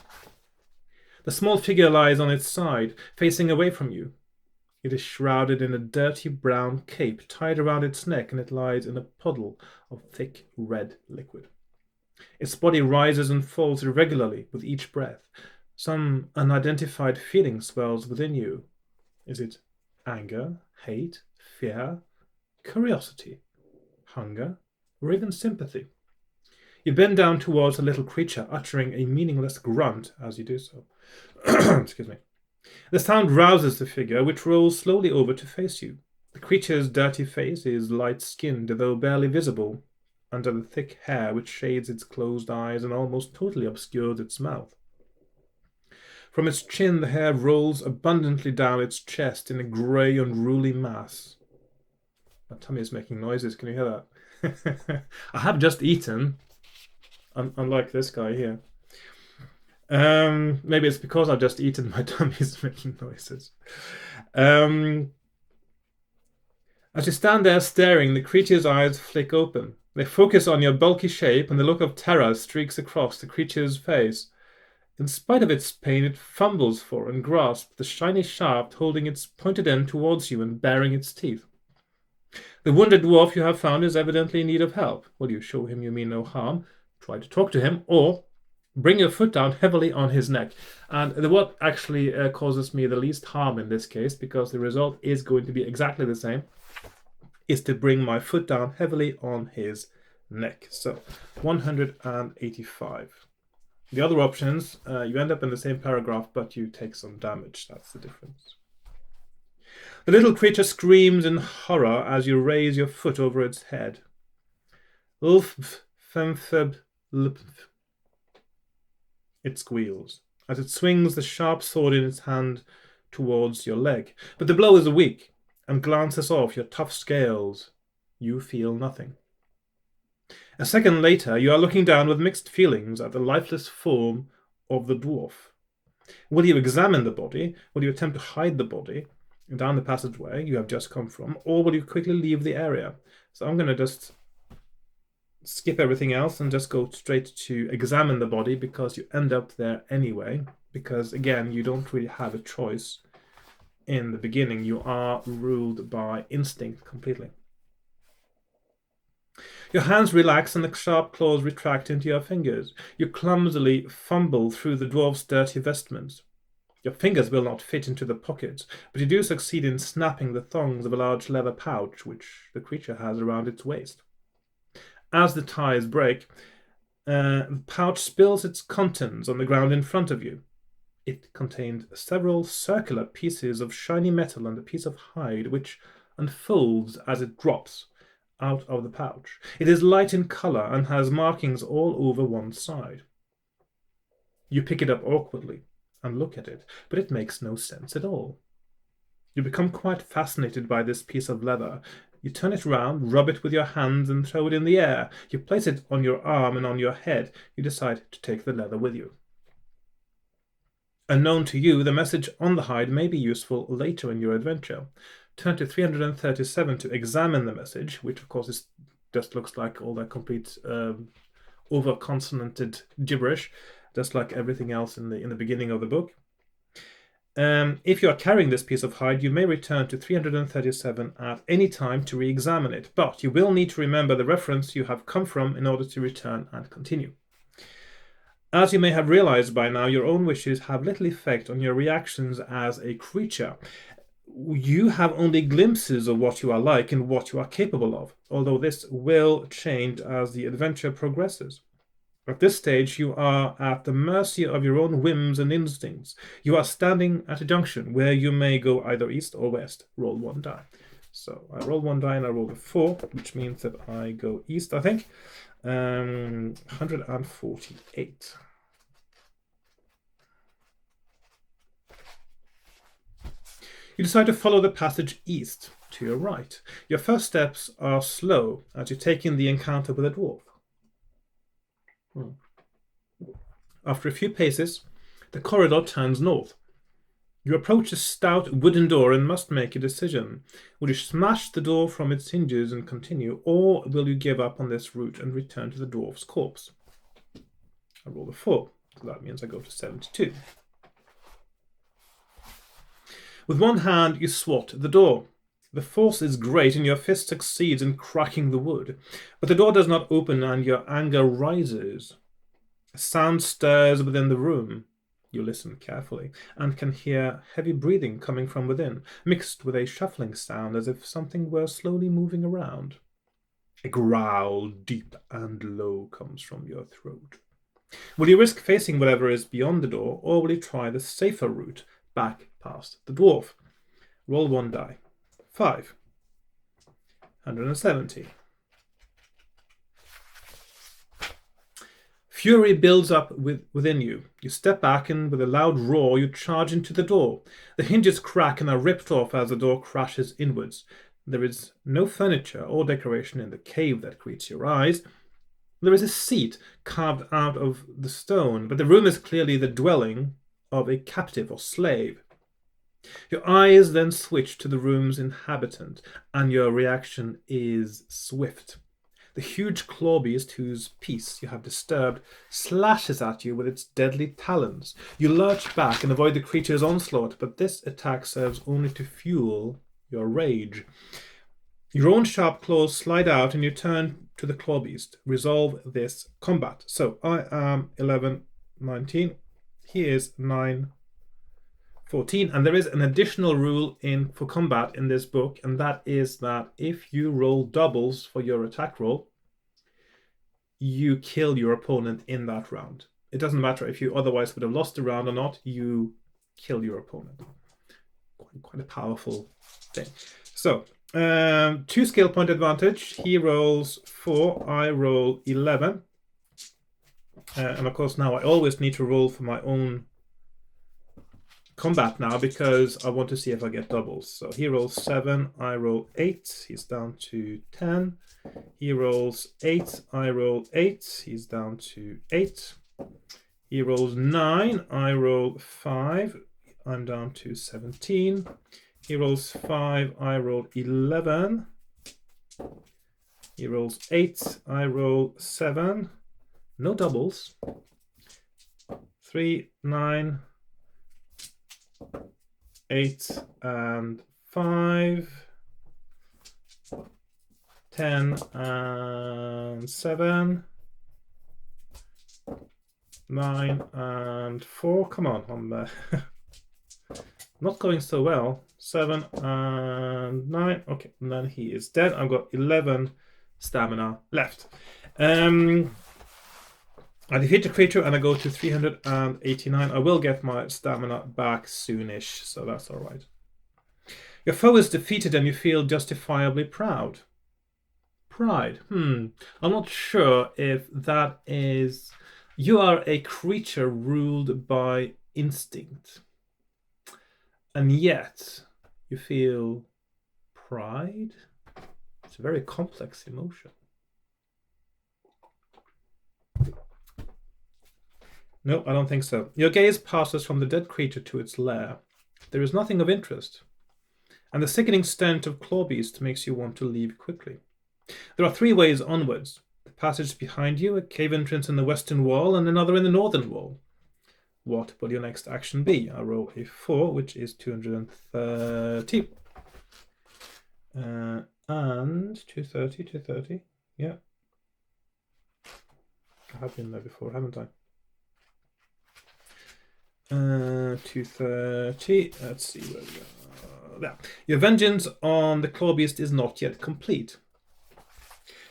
The small figure lies on its side, facing away from you. It is shrouded in a dirty brown cape tied around its neck, and it lies in a puddle of thick red liquid. Its body rises and falls irregularly with each breath. Some unidentified feeling swells within you. Is it anger, hate, fear, curiosity, hunger, or even sympathy? You bend down towards the little creature, uttering a meaningless grunt as you do so. Excuse me. The sound rouses the figure, which rolls slowly over to face you. The creature's dirty face is light-skinned, though barely visible, under the thick hair which shades its closed eyes and almost totally obscures its mouth. From its chin, the hair rolls abundantly down its chest in a grey, unruly mass. My tummy is making noises. Can you hear that? I have just eaten, unlike this guy here. Maybe it's because I've just eaten, my tummy is making noises. As you stand there staring, the creature's eyes flick open. They focus on your bulky shape, and the look of terror streaks across the creature's face. In spite of its pain, it fumbles for and grasps the shiny shaft, holding its pointed end towards you and baring its teeth. The wounded dwarf you have found is evidently in need of help. Well, you show him you mean no harm. try to talk to him, or bring your foot down heavily on his neck. And what actually causes me the least harm in this case, because the result is going to be exactly the same, is to bring my foot down heavily on his neck. So 185. The other options, you end up in the same paragraph, but you take some damage. That's the difference. The little creature screams in horror as you raise your foot over its head. It squeals as it swings the sharp sword in its hand towards your leg. But the blow is weak and glances off your tough scales. You feel nothing. A second later, you are looking down with mixed feelings at the lifeless form of the dwarf. Will you examine the body? Will you attempt to hide the body down the passageway you have just come from? Or will you quickly leave the area? So I'm going to just skip everything else and just go straight to examine the body, because you end up there anyway. Because, again, you don't really have a choice in the beginning. You are ruled by instinct completely. Your hands relax and the sharp claws retract into your fingers. You clumsily fumble through the dwarf's dirty vestments. Your fingers will not fit into the pockets, but you do succeed in snapping the thongs of a large leather pouch which the creature has around its waist. As the ties break, the pouch spills its contents on the ground in front of you. It contained several circular pieces of shiny metal and a piece of hide, which unfolds as it drops out of the pouch. It is light in color and has markings all over one side. You pick it up awkwardly and look at it, but it makes no sense at all. You become quite fascinated by this piece of leather. You turn it round, rub it with your hands, and throw it in the air. You place it on your arm and on your head. You decide to take the leather with you. Unknown to you, the message on the hide may be useful later in your adventure. Turn to 337 to examine the message, which of course just looks like all that complete over-consonanted gibberish, just like everything else in the beginning of the book. If you are carrying this piece of hide, you may return to 337 at any time to re-examine it, but you will need to remember the reference you have come from in order to return and continue. As you may have realized by now, your own wishes have little effect on your reactions as a creature. You have only glimpses of what you are like and what you are capable of, although this will change as the adventure progresses. At this stage, you are at the mercy of your own whims and instincts. You are standing at a junction where you may go either east or west. Roll one die. So I roll one die and I roll a 4, which means that I go east, I think. 148. You decide to follow the passage east to your right. Your first steps are slow as you take in the encounter with a dwarf. After a few paces, the corridor turns north. You approach a stout wooden door and must make a decision. Will you smash the door from its hinges and continue, or will you give up on this route and return to the dwarf's corpse? I roll a 4, so that means I go to 72. With one hand, you swat the door. The force is great and your fist succeeds in cracking the wood, but the door does not open and your anger rises. A sound stirs within the room. You listen carefully and can hear heavy breathing coming from within, mixed with a shuffling sound as if something were slowly moving around. A growl, deep and low, comes from your throat. Will you risk facing whatever is beyond the door, or will you try the safer route back past the dwarf? Roll one die. 5. 170. Fury builds up within you. You step back and with a loud roar you charge into the door. The hinges crack and are ripped off as the door crashes inwards. There is no furniture or decoration in the cave that greets your eyes. There is a seat carved out of the stone, but the room is clearly the dwelling of a captive or slave. Your eyes then switch to the room's inhabitant, and your reaction is swift. The huge claw beast, whose peace you have disturbed, slashes at you with its deadly talons. You lurch back and avoid the creature's onslaught, but this attack serves only to fuel your rage. Your own sharp claws slide out and you turn to the claw beast. Resolve this combat. So I am 11, 19. He is 9, 14. And there is an additional rule for combat in this book, and that is that if you roll doubles for your attack roll, you kill your opponent in that round. It doesn't matter if you otherwise would have lost the round or not, you kill your opponent. Quite a powerful thing. So 2 skill point advantage. He rolls 4, I roll 11. And of course now I always need to roll for my own combat now because I want to see if I get doubles. So he rolls 7, I roll 8. He's down to 10. He rolls 8, I roll 8. He's down to 8. He rolls 9, I roll 5. I'm down to 17. He rolls 5, I roll 11. He rolls 8, I roll 7. No doubles. 3, 9, 8, and 5. 10 and 7. 9 and 4. Come on, I'm not going so well. 7 and 9. Okay, and then he is dead. I've got 11 stamina left. I defeat the creature and I go to 389. I will get my stamina back soonish, so that's all right. Your foe is defeated and you feel justifiably proud. Pride. I'm not sure if that is... You are a creature ruled by instinct. And yet, you feel pride? It's a very complex emotion. No, I don't think so. Your gaze passes from the dead creature to its lair. There is nothing of interest. And the sickening stench of claw beast makes you want to leave quickly. There are 3 ways onwards. The passage behind you, a cave entrance in the western wall, and another in the northern wall. What will your next action be? I roll a 4, which is 230. And 230. Yeah. I have been there before, haven't I? 230. Let's see where we are. There. Your vengeance on the claw beast is not yet complete.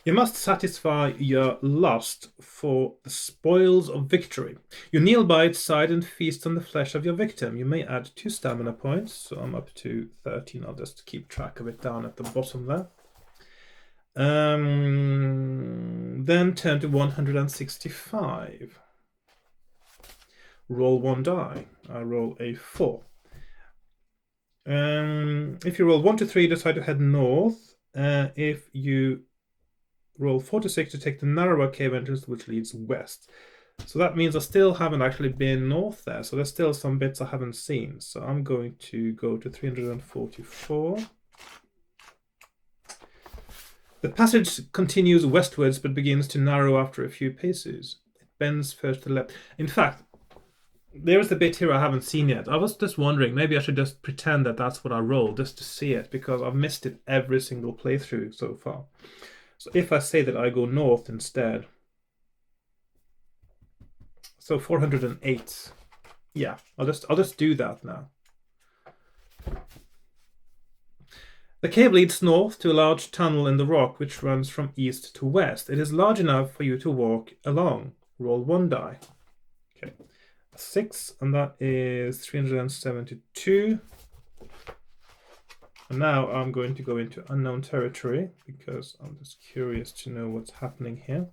You must satisfy your lust for the spoils of victory. You kneel by its side and feast on the flesh of your victim. You may add 2 stamina points, so I'm up to 13. I'll just keep track of it down at the bottom there. Then turn to 165. Roll 1 die. I roll a 4. If you roll 1 to 3, decide to head north. If you roll 4 to 6 to take the narrower cave entrance, which leads west. So that means I still haven't actually been north there. So there's still some bits I haven't seen. So I'm going to go to 344. The passage continues westwards, but begins to narrow after a few paces. It bends first to the left. In fact, there's the bit here I haven't seen yet. I was just wondering, maybe I should just pretend that that's what I rolled, just to see it, because I've missed it every single playthrough so far. So if I say that I go north instead, so 408. Yeah, I'll just do that now. The cave leads north to a large tunnel in the rock which runs from east to west. It is large enough for you to walk along. Roll 1 die. Okay, 6, and that is 372. And now I'm going to go into unknown territory because I'm just curious to know what's happening here.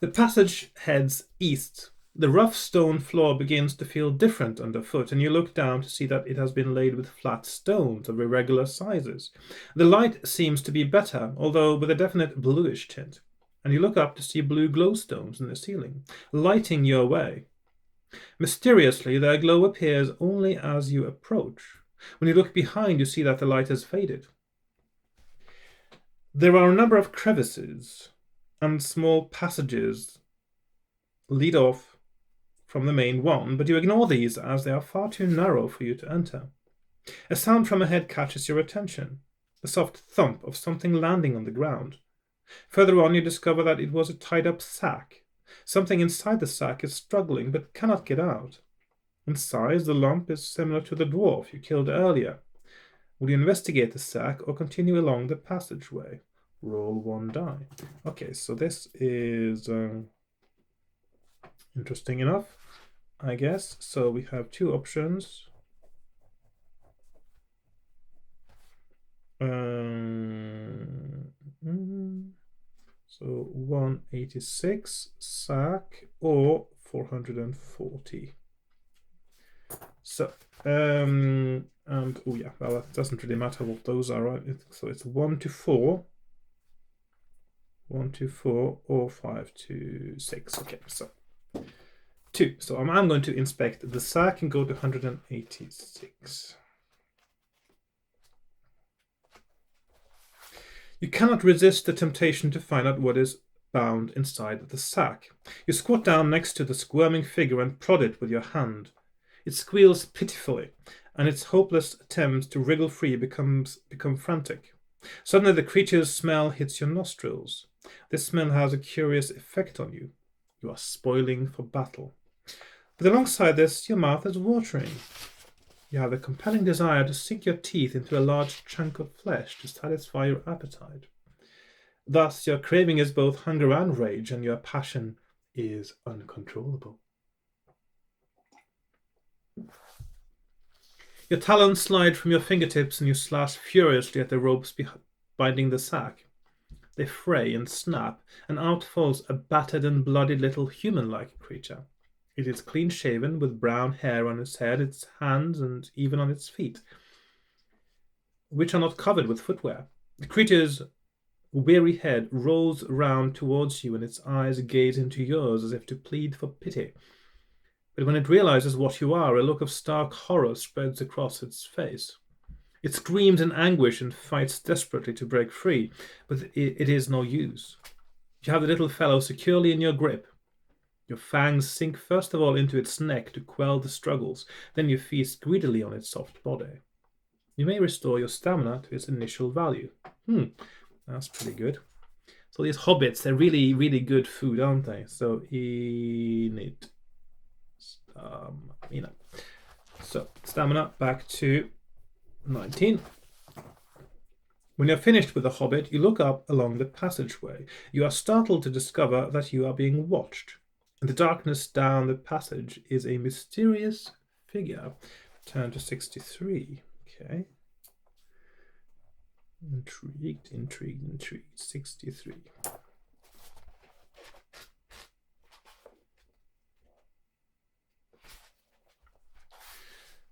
The passage heads east. The rough stone floor begins to feel different underfoot, and you look down to see that it has been laid with flat stones of irregular sizes. The light seems to be better, although with a definite bluish tint, and you look up to see blue glowstones in the ceiling, lighting your way. Mysteriously, their glow appears only as you approach. When you look behind, you see that the light has faded. There are a number of crevices and small passages lead off from the main one, but you ignore these as they are far too narrow for you to enter. A sound from ahead catches your attention. the soft thump of something landing on the ground. Further on, you discover that it was a tied-up sack. Something inside the sack is struggling but cannot get out. In size, the lump is similar to the dwarf you killed earlier. Will you investigate the sack or continue along the passageway? Roll 1 die. Okay, so this is interesting enough, I guess. So we have 2 options. So 186 sack or 440. So and oh yeah, well, it doesn't really matter what those are, right? So it's 1 to 4, 1 to 4, or 5 to 6. Okay, so 2. So I'm going to inspect the sack and go to 186. You cannot resist the temptation to find out what is bound inside the sack. You squat down next to the squirming figure and prod it with your hand. It squeals pitifully, and its hopeless attempts to wriggle free become frantic. Suddenly the creature's smell hits your nostrils. This smell has a curious effect on you. You are spoiling for battle. But alongside this, your mouth is watering. You have a compelling desire to sink your teeth into a large chunk of flesh to satisfy your appetite. Thus, your craving is both hunger and rage, and your passion is uncontrollable. Your talons slide from your fingertips and you slash furiously at the ropes binding the sack. They fray and snap, and out falls a battered and bloody little human-like creature. It is clean-shaven, with brown hair on its head, its hands, and even on its feet, which are not covered with footwear. The creature's weary head rolls round towards you, and its eyes gaze into yours as if to plead for pity. But when it realizes what you are, a look of stark horror spreads across its face. It screams in anguish and fights desperately to break free, but it is no use. You have the little fellow securely in your grip. Your fangs sink first of all into its neck to quell the struggles, then you feast greedily on its soft body. You may restore your stamina to its initial value. That's pretty good. So these hobbits, they're really, really good food, aren't they? So eat. So stamina back to 19. When you're finished with the hobbit, you look up along the passageway. You are startled to discover that you are being watched. In the darkness down the passage is a mysterious figure. Turn to 63. Okay. Intrigued. 63.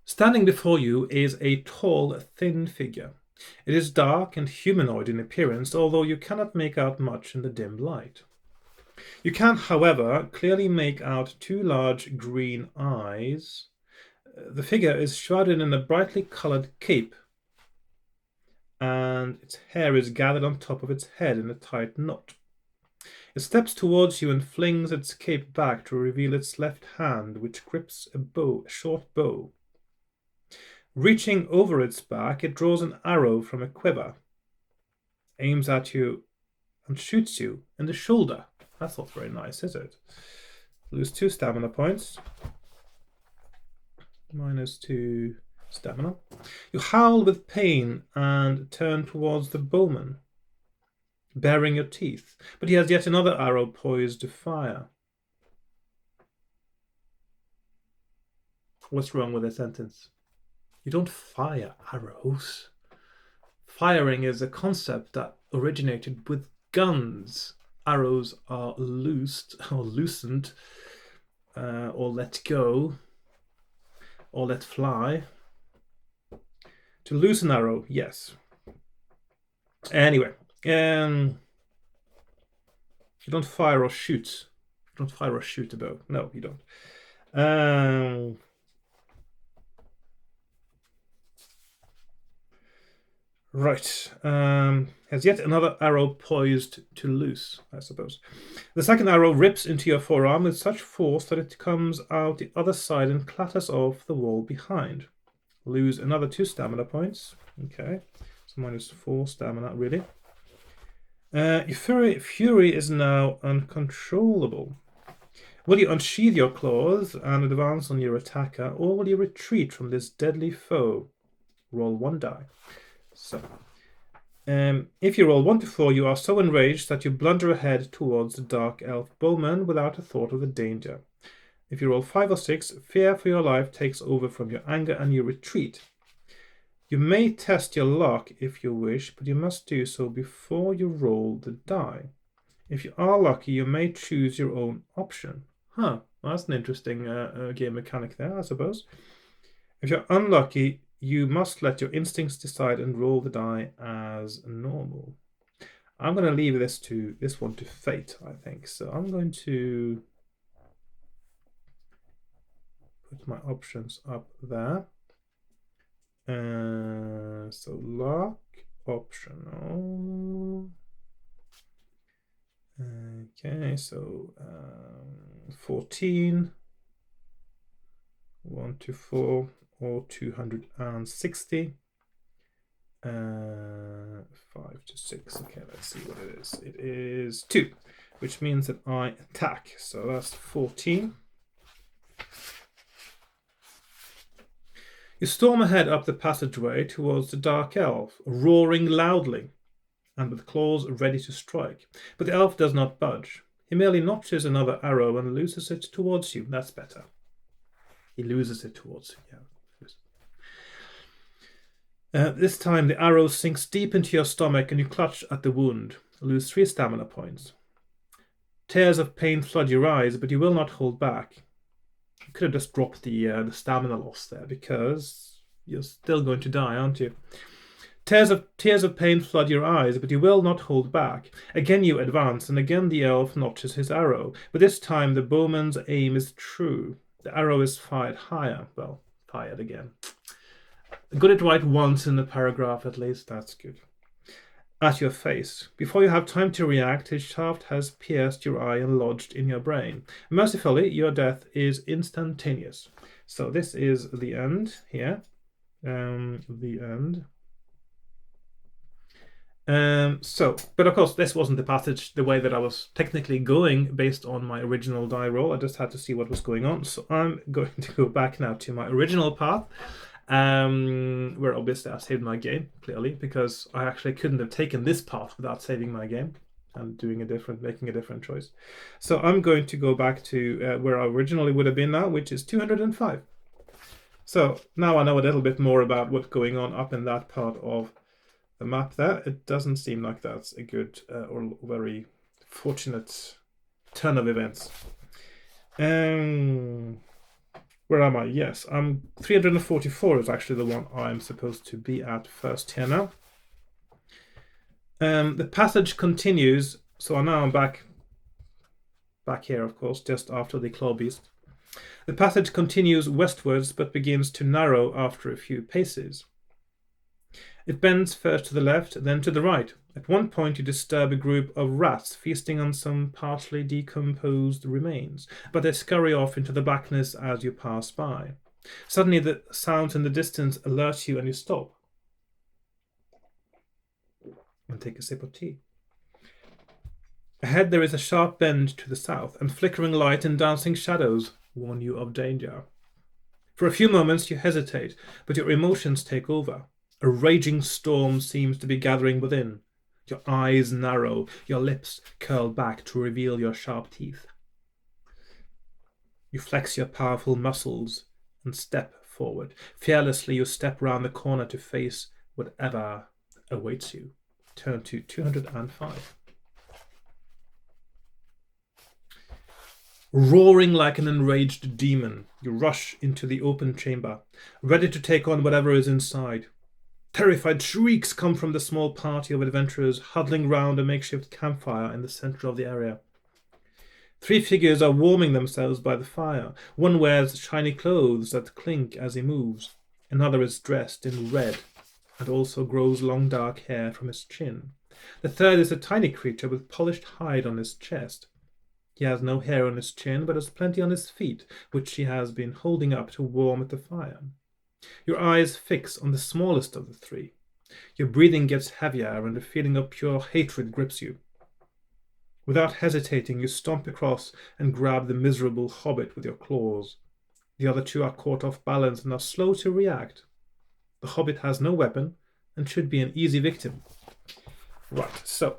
Standing before you is a tall, thin figure. It is dark and humanoid in appearance, although you cannot make out much in the dim light. You can, however, clearly make out 2 large green eyes. The figure is shrouded in a brightly colored cape, and its hair is gathered on top of its head in a tight knot. It steps towards you and flings its cape back to reveal its left hand, which grips a short bow. Reaching over its back, it draws an arrow from a quiver, aims at you, and shoots you in the shoulder. That's not very nice, is it? Lose 2 stamina points. -2 stamina. You howl with pain and turn towards the bowman, baring your teeth, but he has yet another arrow poised to fire. What's wrong with the sentence? You don't fire arrows. Firing is a concept that originated with guns. Arrows are loosed or loosened, or let go, or let fly. To loose an arrow, yes. Anyway, you don't fire or shoot. You don't fire or shoot a bow. No, you don't. Right. Has yet another arrow poised to loose, I suppose. The second arrow rips into your forearm with such force that it comes out the other side and clatters off the wall behind. Lose another 2 stamina points. Okay. So -4 stamina, really. Your fury is now uncontrollable. Will you unsheathe your claws and advance on your attacker, or will you retreat from this deadly foe? Roll 1 die. So, if you roll 1 to 4, you are so enraged that you blunder ahead towards the dark elf bowman without a thought of the danger. If you roll 5 or 6, fear for your life takes over from your anger and you retreat. You may test your luck if you wish, but you must do so before you roll the die. If you are lucky, you may choose your own option. Well, that's an interesting game mechanic there, I suppose. If you're unlucky, you must let your instincts decide and roll the die as normal. I'm going to leave this one to fate, I think. So I'm going to put my options up there. So luck, optional. Okay, so 14, 1 to 4, or 260. 5 to 6. Okay, let's see what it is. It is 2, which means that I attack. So that's 14. You storm ahead up the passageway towards the dark elf, roaring loudly and with claws ready to strike. But the elf does not budge. He merely notches another arrow and loses it towards you. That's better. He loses it towards you. Yeah. This time the arrow sinks deep into your stomach and you clutch at the wound. Lose 3 stamina points. Tears of pain flood your eyes, but you will not hold back. You could have just dropped the stamina loss there, because you're still going to die, aren't you? Tears of pain flood your eyes, but you will not hold back. Again you advance, and again the elf notches his arrow. But this time the bowman's aim is true. The arrow is fired higher. Well, fired again. Got it right once in the paragraph at least. That's good. At your face. Before you have time to react, his shaft has pierced your eye and lodged in your brain. Mercifully, your death is instantaneous. So this is the end here. The end. But of course, this wasn't the passage the way that I was technically going based on my original die roll. I just had to see what was going on. So I'm going to go back now to my original path. Where obviously I saved my game, clearly, because I actually couldn't have taken this path without saving my game and making a different choice. So I'm going to go back to where I originally would have been now, which is 205. So now I know a little bit more about what's going on up in that part of the map there. It doesn't seem like that's a good or very fortunate turn of events. Where am I? Yes, 344 is actually the one I'm supposed to be at first here now. The passage continues, so now I'm back here, of course, just after the claw beast. The passage continues westwards, but begins to narrow after a few paces. It bends first to the left, then to the right. At one point you disturb a group of rats feasting on some partially decomposed remains, but they scurry off into the blackness as you pass by. Suddenly the sounds in the distance alert you and you stop and take a sip of tea. Ahead there is a sharp bend to the south, and flickering light and dancing shadows warn you of danger. For a few moments you hesitate, but your emotions take over. A raging storm seems to be gathering within. Your eyes narrow, your lips curl back to reveal your sharp teeth. You flex your powerful muscles and step forward. Fearlessly you step round the corner to face whatever awaits you. Turn to 205. Roaring like an enraged demon, you rush into the open chamber, ready to take on whatever is inside. Terrified shrieks come from the small party of adventurers huddling round a makeshift campfire in the center of the area. 3 figures are warming themselves by the fire. One wears shiny clothes that clink as he moves. Another is dressed in red and also grows long dark hair from his chin. The third is a tiny creature with polished hide on his chest. He has no hair on his chin, but has plenty on his feet, which he has been holding up to warm at the fire. Your eyes fix on the smallest of the 3. Your breathing gets heavier and a feeling of pure hatred grips you. Without hesitating, you stomp across and grab the miserable hobbit with your claws. The other two are caught off balance and are slow to react. The hobbit has no weapon and should be an easy victim. Right, so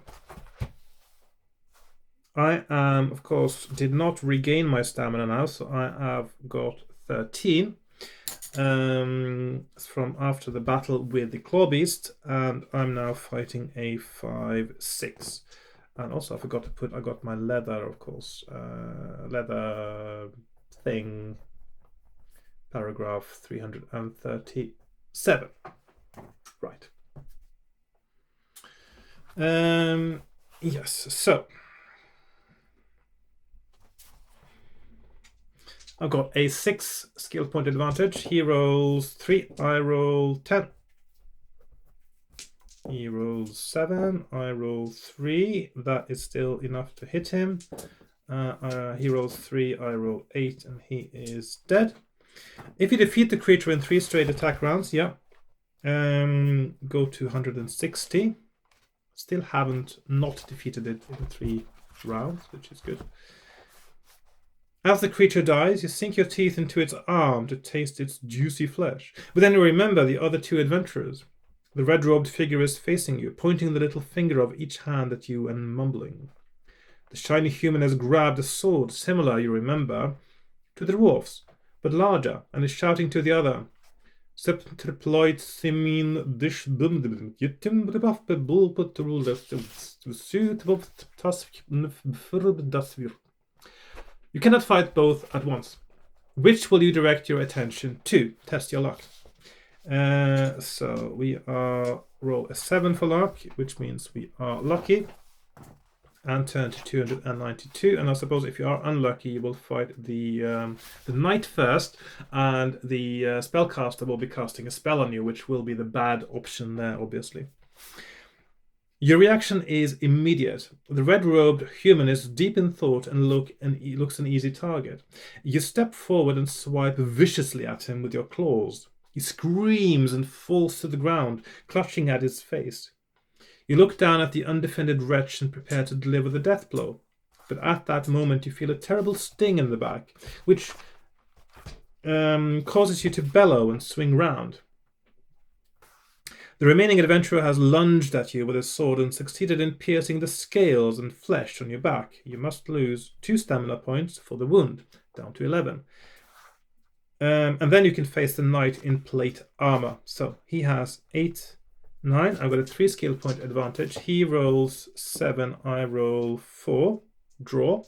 I of course, did not regain my stamina now, so I have got 13 from after the battle with the claw beast, and I'm now fighting a 5-6. And also I forgot to put, I got my leather, of course, leather thing, paragraph 337. Right. Yes, so I've got a 6 skill point advantage. He rolls 3, I roll 10. He rolls 7, I roll 3. That is still enough to hit him. He rolls 3, I roll 8, and he is dead. If you defeat the creature in 3 straight attack rounds, yeah, go to 160. Still haven't not defeated it in 3 rounds, which is good. As the creature dies, you sink your teeth into its arm to taste its juicy flesh. But then you remember the other 2 adventurers. The red-robed figure is facing you, pointing the little finger of each hand at you and mumbling. The shiny human has grabbed a sword, similar, you remember, to the dwarfs, but larger, and is shouting to the other. You cannot fight both at once. Which will you direct your attention to? Test your luck. So we roll a 7 for luck, which means we are lucky, and turn to 292. And I suppose if you are unlucky, you will fight the knight first, and the spellcaster will be casting a spell on you, which will be the bad option there, obviously. Your reaction is immediate. The red-robed human is deep in thought and looks an easy target. You step forward and swipe viciously at him with your claws. He screams and falls to the ground, clutching at his face. You look down at the undefended wretch and prepare to deliver the death blow. But at that moment you feel a terrible sting in the back, which causes you to bellow and swing round. The remaining adventurer has lunged at you with his sword and succeeded in piercing the scales and flesh on your back. You must lose 2 stamina points for the wound, down to 11. And then you can face the knight in plate armor. So he has 8, 9. I've got a 3 skill point advantage. He rolls 7, I roll 4, draw.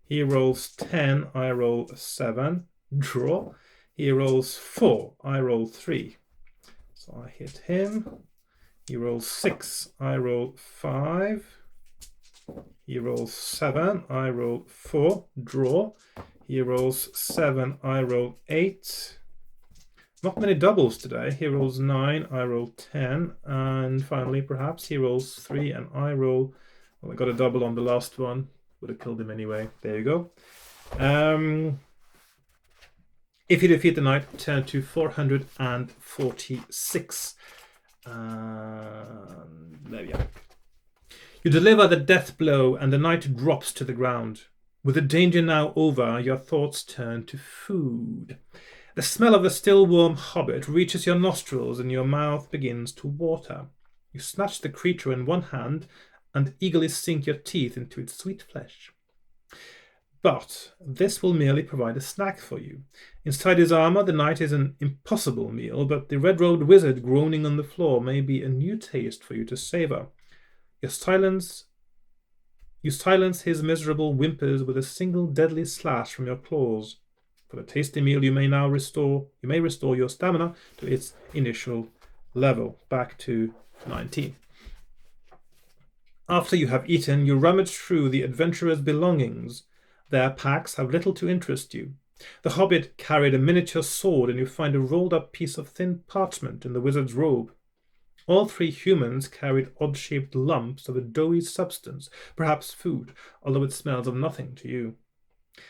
He rolls 10, I roll 7, draw. He rolls 4, I roll 3. So I hit him. He rolls 6, I roll 5. He rolls 7, I roll 4, draw. He rolls 7, I roll 8. Not many doubles today. He rolls 9, I roll 10. And finally, perhaps, he rolls 3 and I roll... Well, I got a double on the last one. Would have killed him anyway. There you go. If you defeat the knight, turn to 446. There we are. You deliver the death blow and the knight drops to the ground. With the danger now over, your thoughts turn to food. The smell of the still warm hobbit reaches your nostrils and your mouth begins to water. You snatch the creature in one hand and eagerly sink your teeth into its sweet flesh. But this will merely provide a snack for you. Inside his armor, the knight is an impossible meal, but the red-robed wizard groaning on the floor may be a new taste for you to savor. You silence his miserable whimpers with a single deadly slash from your claws. For the tasty meal, you may restore your stamina to its initial level, back to 19. After you have eaten, you rummage through the adventurer's belongings. Their packs have little to interest you. The hobbit carried a miniature sword, and you find a rolled-up piece of thin parchment in the wizard's robe. All 3 humans carried odd-shaped lumps of a doughy substance, perhaps food, although it smells of nothing to you.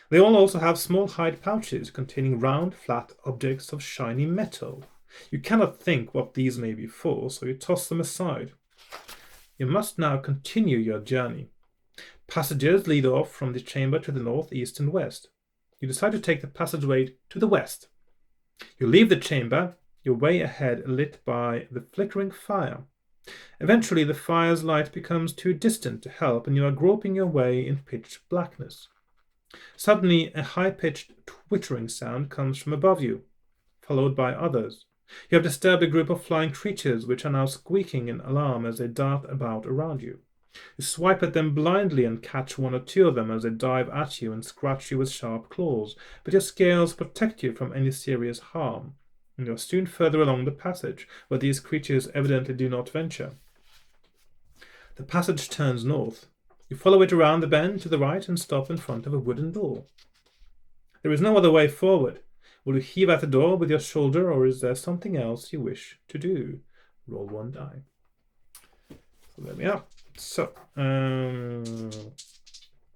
They all also have small hide pouches containing round, flat objects of shiny metal. You cannot think what these may be for, so you toss them aside. You must now continue your journey. Passages lead off from the chamber to the north, east, and west. You decide to take the passageway to the west. You leave the chamber, your way ahead lit by the flickering fire. Eventually, the fire's light becomes too distant to help, and you are groping your way in pitch blackness. Suddenly, a high-pitched twittering sound comes from above you, followed by others. You have disturbed a group of flying creatures which are now squeaking in alarm as they dart about around you. You swipe at them blindly and catch one or two of them as they dive at you and scratch you with sharp claws, but your scales protect you from any serious harm, and you are soon further along the passage, where these creatures evidently do not venture. The passage turns north. You follow it around the bend to the right and stop in front of a wooden door. There is no other way forward. Will you heave at the door with your shoulder, or is there something else you wish to do? Roll one die. So there we are. So,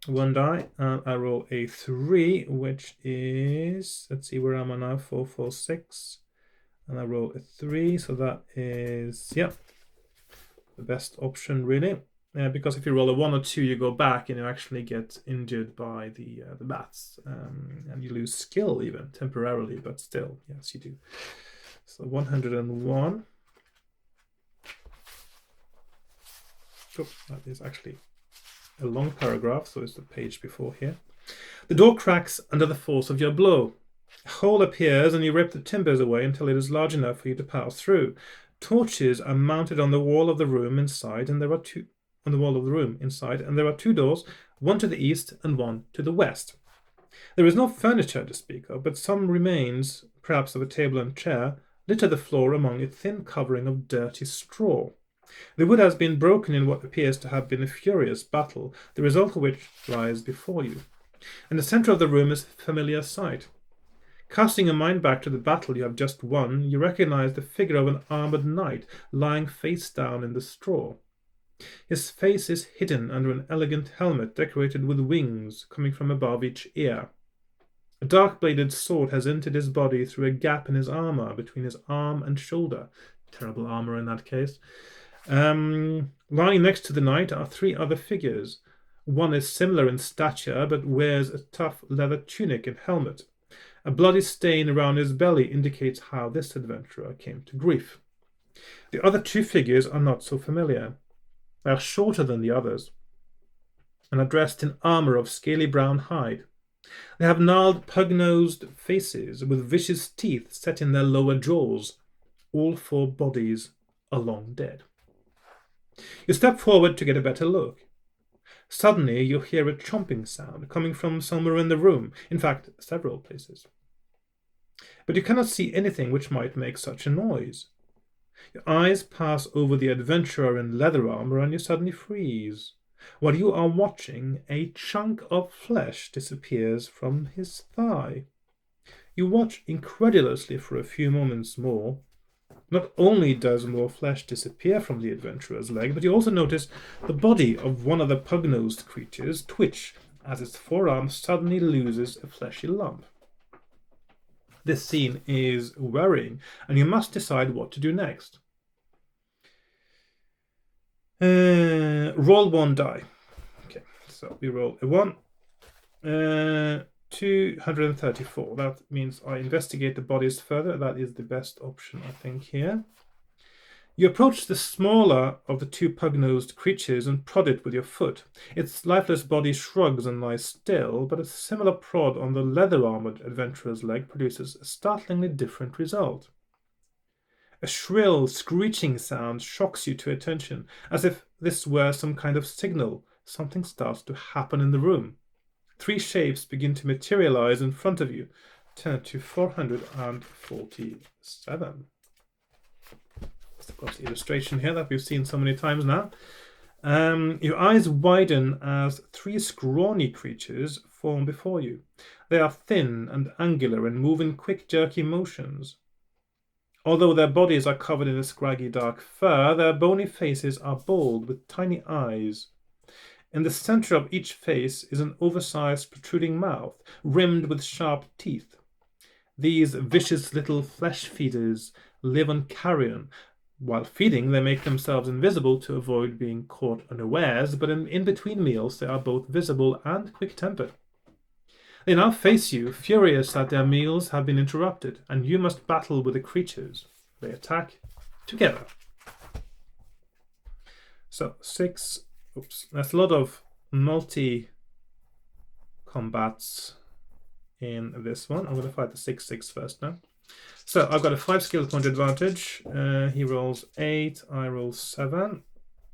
one die, and I roll a 3, which is, let's see, where am I now? 4, 4, 6. And I roll a 3, so that is, yeah, the best option, really. Because if you roll a 1 or 2, you go back and you actually get injured by the bats. And you lose skill even, temporarily, but still, yes, you do. So 101. Oh, that is actually a long paragraph, so it's the page before here. The door cracks under the force of your blow. A hole appears and you rip the timbers away until it is large enough for you to pass through. Torches are mounted on the wall of the room inside, and there are two doors, one to the east and one to the west. There is no furniture to speak of, but some remains, perhaps of a table and chair, litter the floor among a thin covering of dirty straw. The wood has been broken in what appears to have been a furious battle, the result of which lies before you. In the center of the room is a familiar sight. Casting your mind back to the battle you have just won, you recognize the figure of an armored knight lying face down in the straw. His face is hidden under an elegant helmet decorated with wings coming from above each ear. A dark-bladed sword has entered his body through a gap in his armor between his arm and shoulder. Terrible armor in that case. Lying next to the knight are 3 other figures. One is similar in stature, but wears a tough leather tunic and helmet. A bloody stain around his belly indicates how this adventurer came to grief. The other 2 figures are not so familiar. They are shorter than the others, and are dressed in armor of scaly brown hide. They have gnarled, pug-nosed faces with vicious teeth set in their lower jaws. All 4 bodies are long dead. You step forward to get a better look. Suddenly, you hear a chomping sound coming from somewhere in the room, in fact, several places. But you cannot see anything which might make such a noise. Your eyes pass over the adventurer in leather armor, and you suddenly freeze. While you are watching, a chunk of flesh disappears from his thigh. You watch incredulously for a few moments more. Not only does more flesh disappear from the adventurer's leg, but you also notice the body of one of the pug-nosed creatures twitch as its forearm suddenly loses a fleshy lump. This scene is worrying, and you must decide what to do next. Roll 1 die. Okay, so we roll a 1. 234. That means I investigate the bodies further. That is the best option, I think, here. You approach the smaller of the 2 pug-nosed creatures and prod it with your foot. Its lifeless body shrugs and lies still, but a similar prod on the leather-armored adventurer's leg produces a startlingly different result. A shrill, screeching sound shocks you to attention, as if this were some kind of signal. Something starts to happen in the room. 3 shapes begin to materialize in front of you. Turn to 447. That's of course the illustration here that we've seen so many times now. Your eyes widen as 3 scrawny creatures form before you. They are thin and angular and move in quick, jerky motions. Although their bodies are covered in a scraggy dark fur, their bony faces are bold with tiny eyes. In the center of each face is an oversized protruding mouth, rimmed with sharp teeth. These vicious little flesh feeders live on carrion. While feeding, they make themselves invisible to avoid being caught unawares, but in between meals, they are both visible and quick-tempered. They now face you, furious that their meals have been interrupted, and you must battle with the creatures. They attack together. So 6. Oops, that's a lot of multi-combats in this one. I'm going to fight the 6/6 first now. So I've got a 5 skill point advantage. He rolls 8, I roll 7.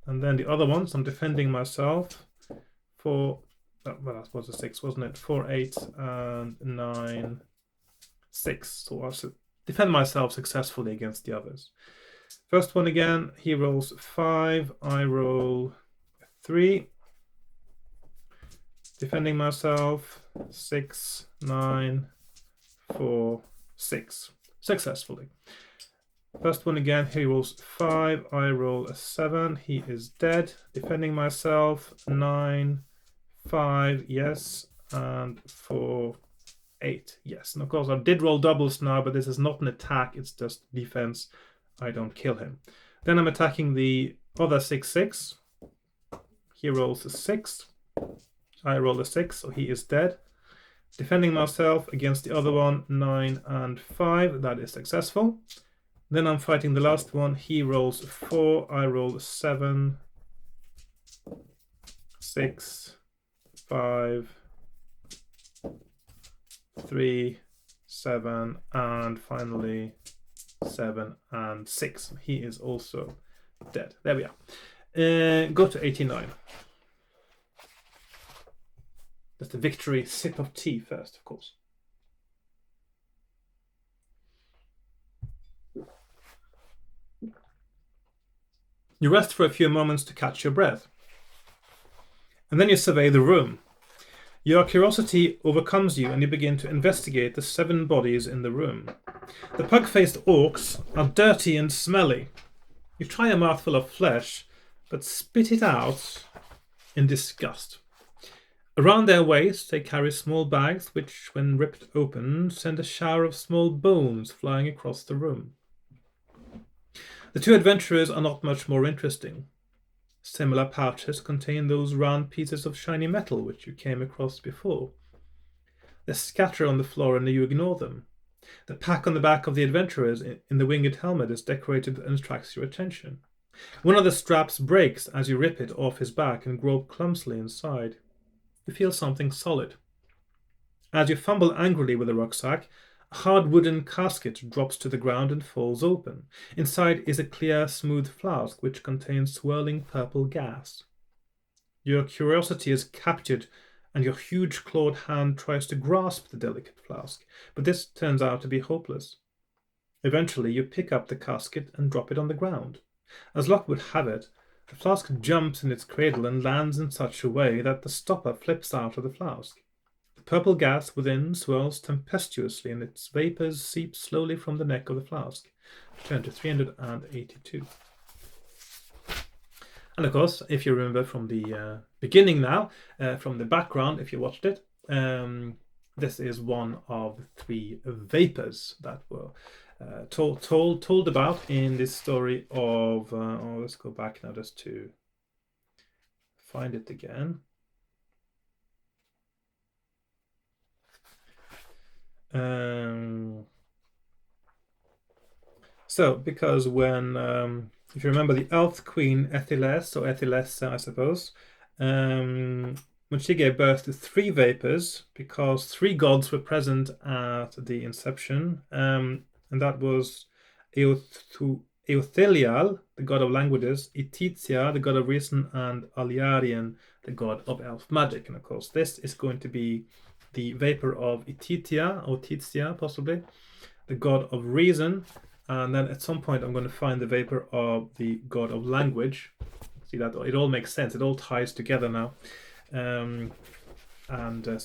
And then the other ones, I'm defending myself for, well, that was a 6, wasn't it? 4, 8, and 9, 6. So I should defend myself successfully against the others. First one again, he rolls 5, I roll 3. Defending myself, 6, 9, 4, 6. Successfully. First one again, he rolls 5, I roll a 7, he is dead. Defending myself, 9, 5, yes, and 4, 8, yes. And of course I did roll doubles now, but this is not an attack, it's just defense. I don't kill him. Then I'm attacking the other 6/6. He rolls a 6, I roll a 6, so he is dead. Defending myself against the other one, 9 and 5, that is successful. Then I'm fighting the last one, he rolls 4, I roll 7, 6, 5, 3, 7, and finally 7 and 6. He is also dead. There we are. Go to 89. That's the victory sip of tea first, of course. You rest for a few moments to catch your breath. And then you survey the room. Your curiosity overcomes you and you begin to investigate the 7 bodies in the room. The pug-faced orcs are dirty and smelly. You try a mouthful of flesh, but spit it out in disgust. Around their waist they carry small bags which, when ripped open, send a shower of small bones flying across the room. The 2 adventurers are not much more interesting. Similar pouches contain those round pieces of shiny metal which you came across before. They scatter on the floor and you ignore them. The pack on the back of the adventurers in the winged helmet is decorated and attracts your attention. One of the straps breaks as you rip it off his back and grope clumsily inside. You feel something solid. As you fumble angrily with the rucksack, a hard wooden casket drops to the ground and falls open. Inside is a clear, smooth flask which contains swirling purple gas. Your curiosity is captured and your huge clawed hand tries to grasp the delicate flask, but this turns out to be hopeless. Eventually you pick up the casket and drop it on the ground. As luck would have it, the flask jumps in its cradle and lands in such a way that the stopper flips out of the flask. The purple gas within swirls tempestuously and its vapors seep slowly from the neck of the flask. Turn to 382. And of course, if you remember from the beginning now, from the background, if you watched it, this is one of the 3 vapors that were told about in this story of let's go back now just to find it again. So because when if you remember the elf queen Ethiless, or Ethilessa I suppose, when she gave birth to 3 vapors, because 3 gods were present at the inception, and that was Eothelial, the god of languages, Ititia, the god of reason, and Aliarian, the god of elf magic. And of course, this is going to be the vapor of Ititia, or Titia possibly, the god of reason. And then at some point, I'm going to find the vapor of the god of language. See that it all makes sense. It all ties together now. So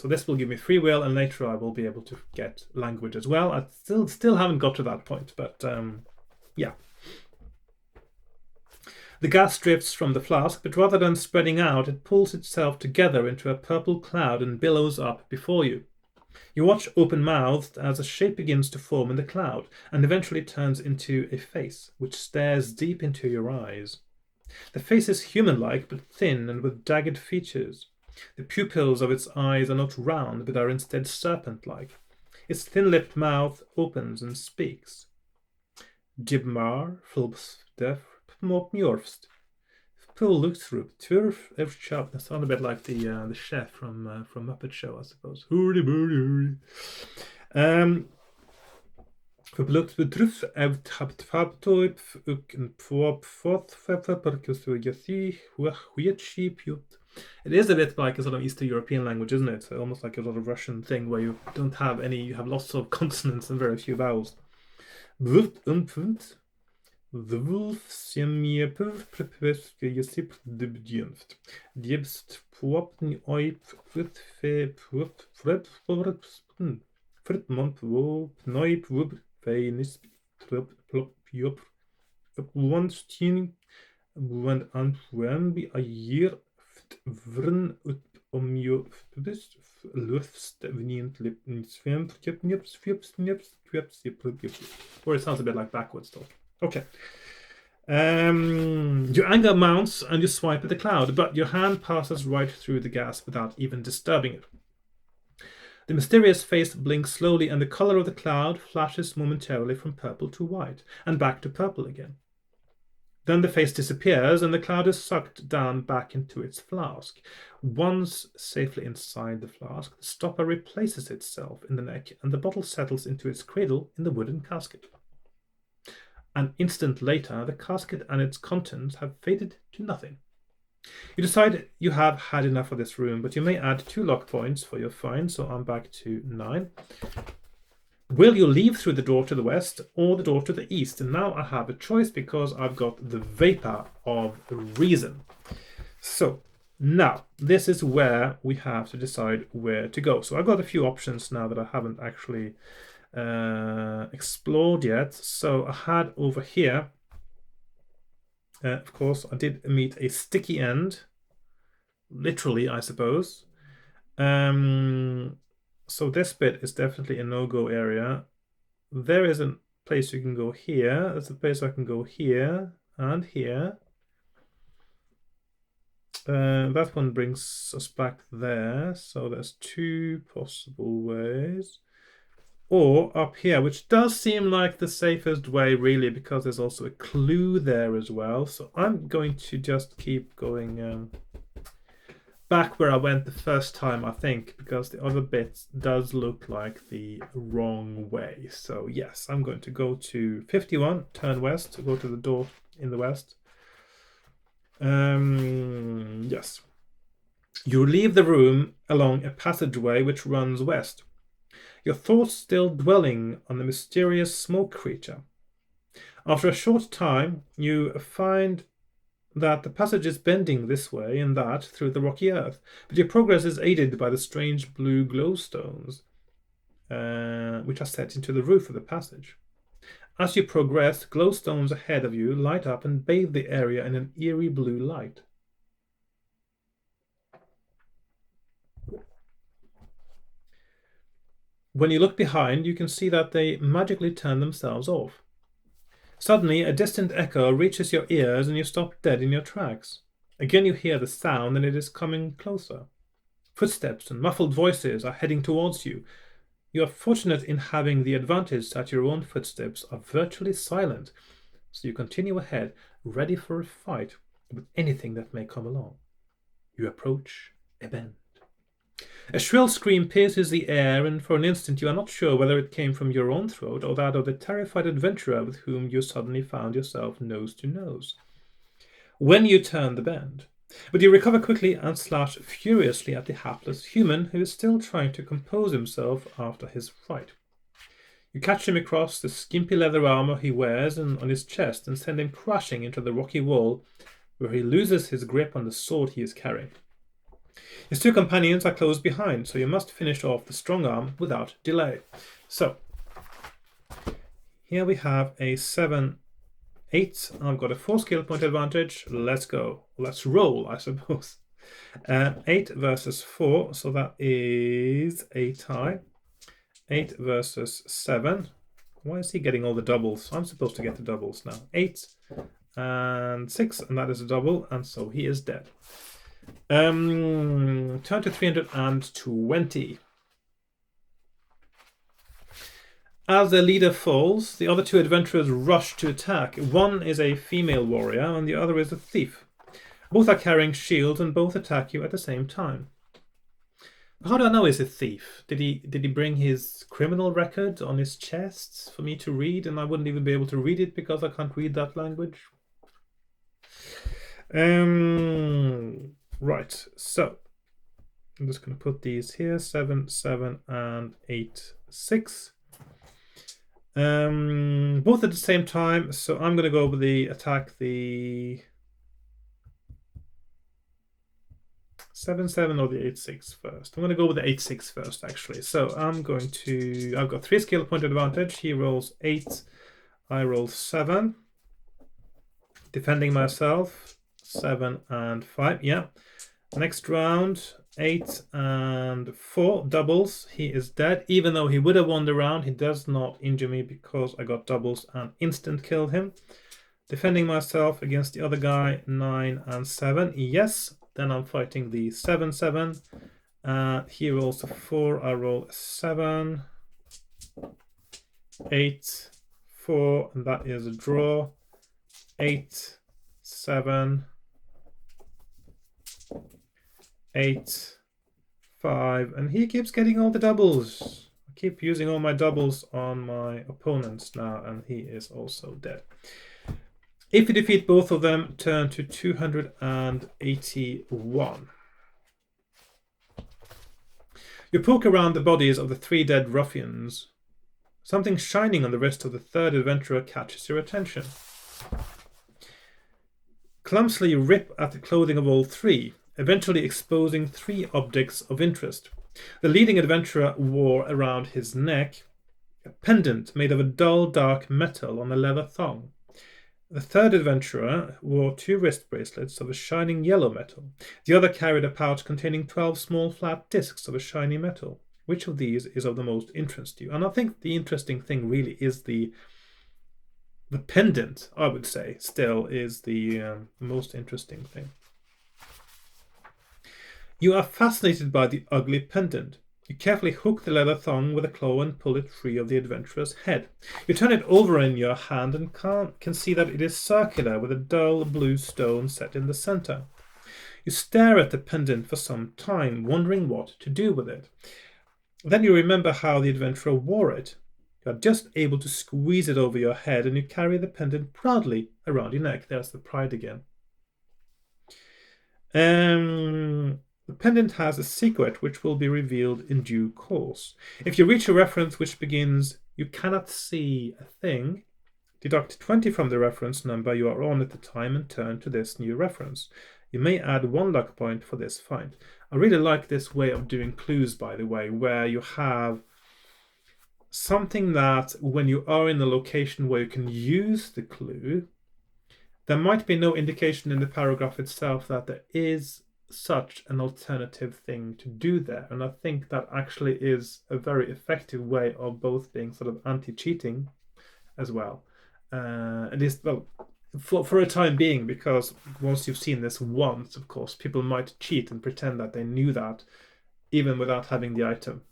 this will give me free will, and later I will be able to get language as well. I still haven't got to that point, but yeah. The gas drifts from the flask, but rather than spreading out, it pulls itself together into a purple cloud and billows up before you. You watch open-mouthed as a shape begins to form in the cloud and eventually turns into a face, which stares deep into your eyes. The face is human-like but thin and with jagged features. The pupils of its eyes are not round but are instead serpent-like. Its thin-lipped mouth opens and speaks. Jibmar, Fulbstef, Mjorfst. Pulluxrup, Turf, Evchap. That sounds a bit like the chef from Muppet Show, I suppose. Hooty booty. Verblukt betruf Evtaptoip and Pwop Foth It is a bit like a sort of Eastern European language, isn't it? So almost like a sort of Russian thing where you don't have any, you have lots of consonants and very few vowels. The wolf semieper prepeske jesip debdjenft. Djebst pwopni oip frutfe frutmont wo noip wub feinis plop jop wonstin wend antwembi a year vrn ut omjo bist lufst vnient lip svem nips fips or it sounds a bit like backwards talk. Okay. Your anger mounts and you swipe at the cloud, but your hand passes right through the gas without even disturbing it. The mysterious face blinks slowly and the color of the cloud flashes momentarily from purple to white and back to purple again. Then the face disappears and the cloud is sucked down back into its flask. Once safely inside the flask, the stopper replaces itself in the neck and the bottle settles into its cradle in the wooden casket. An instant later, the casket and its contents have faded to nothing. You decide you have had enough of this room, but you may add 2 luck points for your find, so I'm back to 9. Will you leave through the door to the west or the door to the east? And now I have a choice because I've got the vapor of reason. So now this is where we have to decide where to go. So I've got a few options now that I haven't actually explored yet. So I had over here, of course, I did meet a sticky end, literally, I suppose. So this bit is definitely a no-go area. There is a place you can go here. There's a place I can go here and here. That one brings us back there. So there's 2 possible ways. Or up here, which does seem like the safest way, really, because there's also a clue there as well. So I'm going to just keep going back where I went the first time, I think, because the other bit does look like the wrong way. So yes, I'm going to go to 51, turn west, to go to the door in the west. Yes. You leave the room along a passageway which runs west, your thoughts still dwelling on the mysterious smoke creature. After a short time, you find that the passage is bending this way and that through the rocky earth, but your progress is aided by the strange blue glowstones which are set into the roof of the passage. As you progress, glowstones ahead of you light up and bathe the area in an eerie blue light. When you look behind, you can see that they magically turn themselves off. Suddenly, a distant echo reaches your ears and you stop dead in your tracks. Again you hear the sound and it is coming closer. Footsteps and muffled voices are heading towards you. You are fortunate in having the advantage that your own footsteps are virtually silent, so you continue ahead, ready for a fight with anything that may come along. You approach a bend. A shrill scream pierces the air, and for an instant you are not sure whether it came from your own throat or that of the terrified adventurer with whom you suddenly found yourself nose to nose. When you turn the bend, but you recover quickly and slash furiously at the hapless human who is still trying to compose himself after his fright. You catch him across the skimpy leather armor he wears and on his chest and send him crashing into the rocky wall, where he loses his grip on the sword he is carrying. His 2 companions are close behind, so you must finish off the strong arm without delay. So, here we have a 7-8. I've got a 4 skill point advantage. Let's go. Let's roll, I suppose. 8 versus 4, so that is a tie. 8 versus 7. Why is he getting all the doubles? I'm supposed to get the doubles now. 8 and 6, and that is a double, and so he is dead. Turn to 320. As the leader falls, the other two adventurers rush to attack. One is a female warrior, and the other is a thief. Both are carrying shields, and both attack you at the same time. How do I know he's a thief? Did he bring his criminal record on his chest for me to read, and I wouldn't even be able to read it because I can't read that language? Right, so I'm just going to put these here, 7, 7, and 8, 6. Both at the same time, so I'm going to go over the attack the 7-7 or the 8-6 first. I'm going to go with the 8-6 first, actually. So I'm going to... I've got 3 skill point advantage. He rolls 8. I roll 7. Defending myself. 7 and 5. Yeah. Next round. 8 and 4. Doubles. He is dead. Even though he would have won the round, he does not injure me because I got doubles and instant killed him. Defending myself against the other guy. 9 and 7. Yes. Then I'm fighting the 7-7. He rolls a 4. I roll a 7. 8, 4, and that is a draw. 8, 7, 8, 5, and he keeps getting all the doubles. I keep using all my doubles on my opponents now, and he is also dead. If you defeat both of them, turn to 281. You poke around the bodies of the 3 dead ruffians. Something shining on the wrist of the 3rd adventurer catches your attention. Clumsily rip at the clothing of all 3, eventually exposing 3 objects of interest. The leading adventurer wore around his neck a pendant made of a dull dark metal on a leather thong. The 3rd adventurer wore 2 wrist bracelets of a shining yellow metal. The other carried a pouch containing 12 small flat discs of a shiny metal. Which of these is of the most interest to you? And I think the interesting thing really is the pendant, I would say, still is the most interesting thing. You are fascinated by the ugly pendant. You carefully hook the leather thong with a claw and pull it free of the adventurer's head. You turn it over in your hand and can see that it is circular with a dull blue stone set in the center. You stare at the pendant for some time, wondering what to do with it. Then you remember how the adventurer wore it. You are just able to squeeze it over your head, and you carry the pendant proudly around your neck. There's the pride again. The pendant has a secret which will be revealed in due course. If you reach a reference which begins, "You cannot see a thing," deduct 20 from the reference number you are on at the time and turn to this new reference. You may add 1 luck point for this find. I really like this way of doing clues, by the way, where you have something that when you are in a location where you can use the clue, there might be no indication in the paragraph itself that there is such an alternative thing to do there. And I think that actually is a very effective way of both being sort of anti-cheating as well. At least, well, for a time being, because once you've seen this once, of course, people might cheat and pretend that they knew that even without having the item.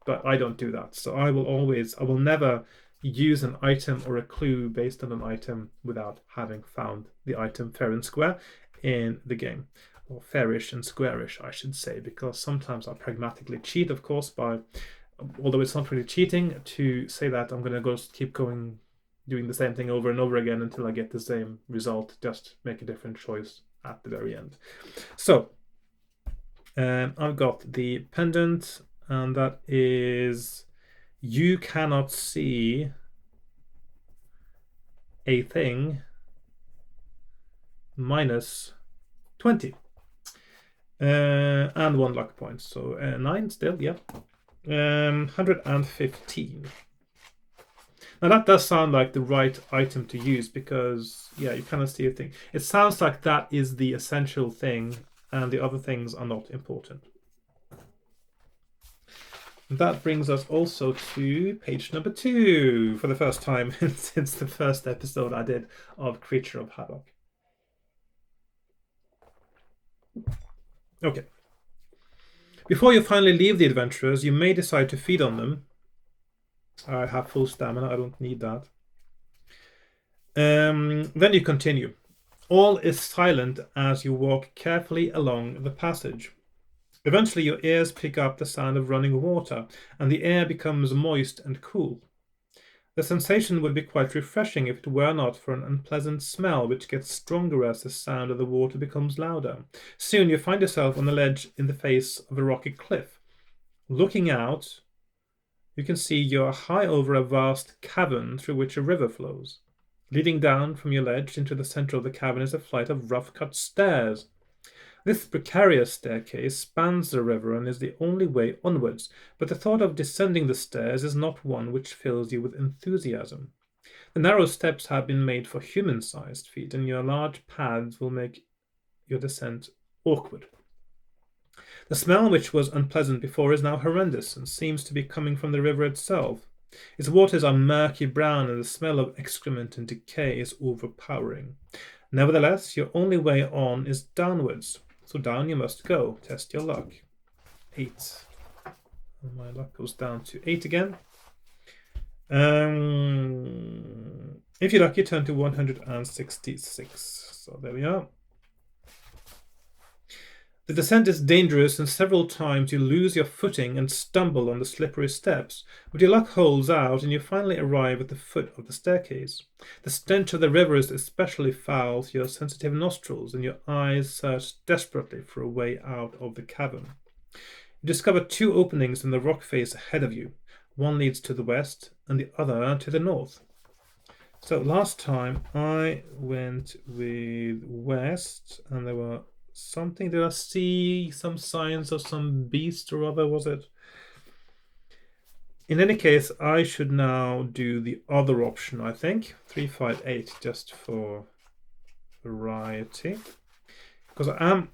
But I don't do that. So I will never use an item or a clue based on an item without having found the item fair and square in the game. Or fairish and squarish, I should say, because sometimes I pragmatically cheat, of course, by, although it's not really cheating, to say that I'm going to keep doing the same thing over and over again until I get the same result, just make a different choice at the very end. So I've got the pendant, and that is, "You cannot see a thing," minus 20. And 1 luck point, so 9 still, yeah. 115. Now that does sound like the right item to use because, yeah, you cannot see a thing. It sounds like that is the essential thing and the other things are not important. That brings us also to page number 2 for the first time since the first episode I did of Creature of Havoc. Okay. Before you finally leave the adventurers, you may decide to feed on them. I have full stamina, I don't need that. Then you continue. All is silent as you walk carefully along the passage. Eventually your ears pick up the sound of running water, and the air becomes moist and cool. The sensation would be quite refreshing if it were not for an unpleasant smell which gets stronger as the sound of the water becomes louder. Soon you find yourself on the ledge in the face of a rocky cliff. Looking out, you can see you're high over a vast cavern through which a river flows. Leading down from your ledge into the center of the cavern is a flight of rough-cut stairs. This precarious staircase spans the river and is the only way onwards, but the thought of descending the stairs is not one which fills you with enthusiasm. The narrow steps have been made for human-sized feet, and your large pads will make your descent awkward. The smell, which was unpleasant before, is now horrendous and seems to be coming from the river itself. Its waters are murky brown, and the smell of excrement and decay is overpowering. Nevertheless, your only way on is downwards. So down you must go. Test your luck. 8. And my luck goes down to 8 again. If you're lucky, turn to 166. So there we are. The descent is dangerous, and several times you lose your footing and stumble on the slippery steps, but your luck holds out and you finally arrive at the foot of the staircase. The stench of the river is especially foul to your sensitive nostrils, and your eyes search desperately for a way out of the cavern. You discover 2 openings in the rock face ahead of you. One leads to the west and the other to the north. So last time I went with west, and there were something. Did I see some signs of some beast or other, was it? In any case, I should now do the other option, I think. 358, just for variety. Because I am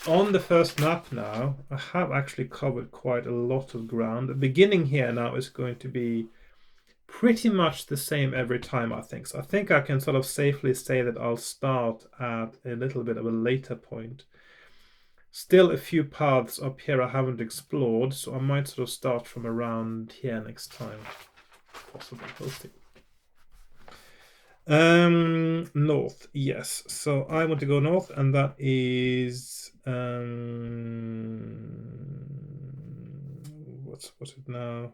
on the first map now. I have actually covered quite a lot of ground. The beginning here now is going to be pretty much the same every time, I think. So I think I can sort of safely say that I'll start at a little bit of a later point. Still a few paths up here I haven't explored, so I might sort of start from around here next time. Possibly, we'll see. North, yes. So I want to go north, and that is what's it now?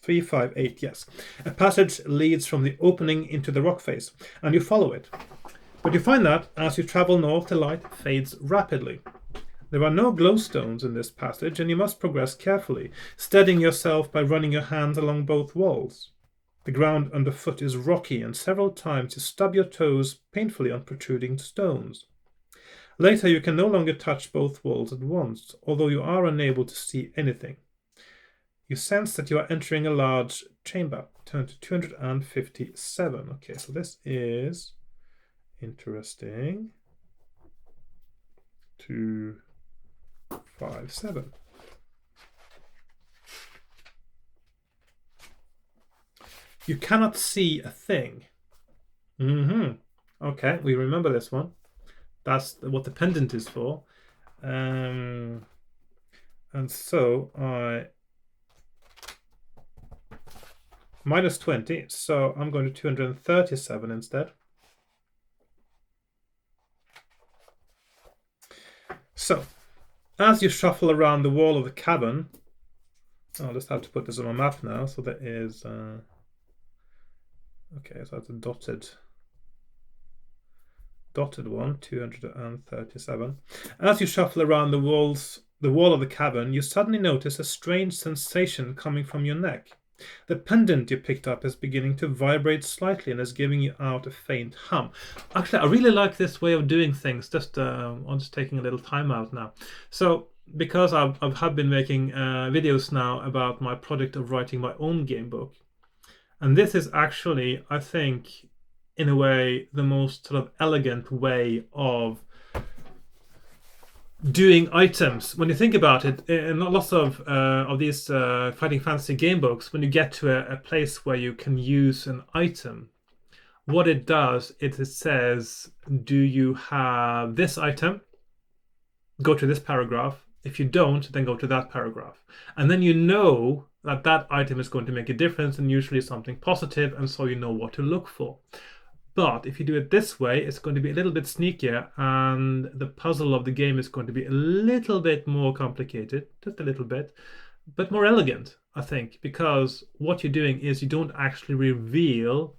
358, yes. A passage leads from the opening into the rock face, and you follow it. But you find that as you travel north, the light fades rapidly. There are no glowstones in this passage, and you must progress carefully, steadying yourself by running your hands along both walls. The ground underfoot is rocky, and several times you stub your toes painfully on protruding stones. Later, you can no longer touch both walls at once, although you are unable to see anything. You sense that you are entering a large chamber. Turn to 257. Okay, so this is interesting. 257. You cannot see a thing. Okay, we remember this one. That's what the pendant is for. And so I... minus 20, so I'm going to 237 instead. So, as you shuffle around the wall of the cavern, I'll just have to put this on my map now, so that is... okay, so that's a dotted one, 237. As you shuffle around the wall of the cavern, you suddenly notice a strange sensation coming from your neck. The pendant you picked up is beginning to vibrate slightly and is giving you out a faint hum. Actually, I really like this way of doing things. I'm just taking a little time out now. So, because I have been making videos now about my project of writing my own game book, and this is actually, I think, in a way, the most sort of elegant way of doing items. When you think about it, in lots of these fighting fantasy game books, when you get to a place where you can use an item, what it does is it says, do you have this item? Go to this paragraph. If you don't, then go to that paragraph. And then you know that that item is going to make a difference, and usually something positive, and so you know what to look for. But if you do it this way, it's going to be a little bit sneakier, and the puzzle of the game is going to be a little bit more complicated, just a little bit, but more elegant, I think, because what you're doing is you don't actually reveal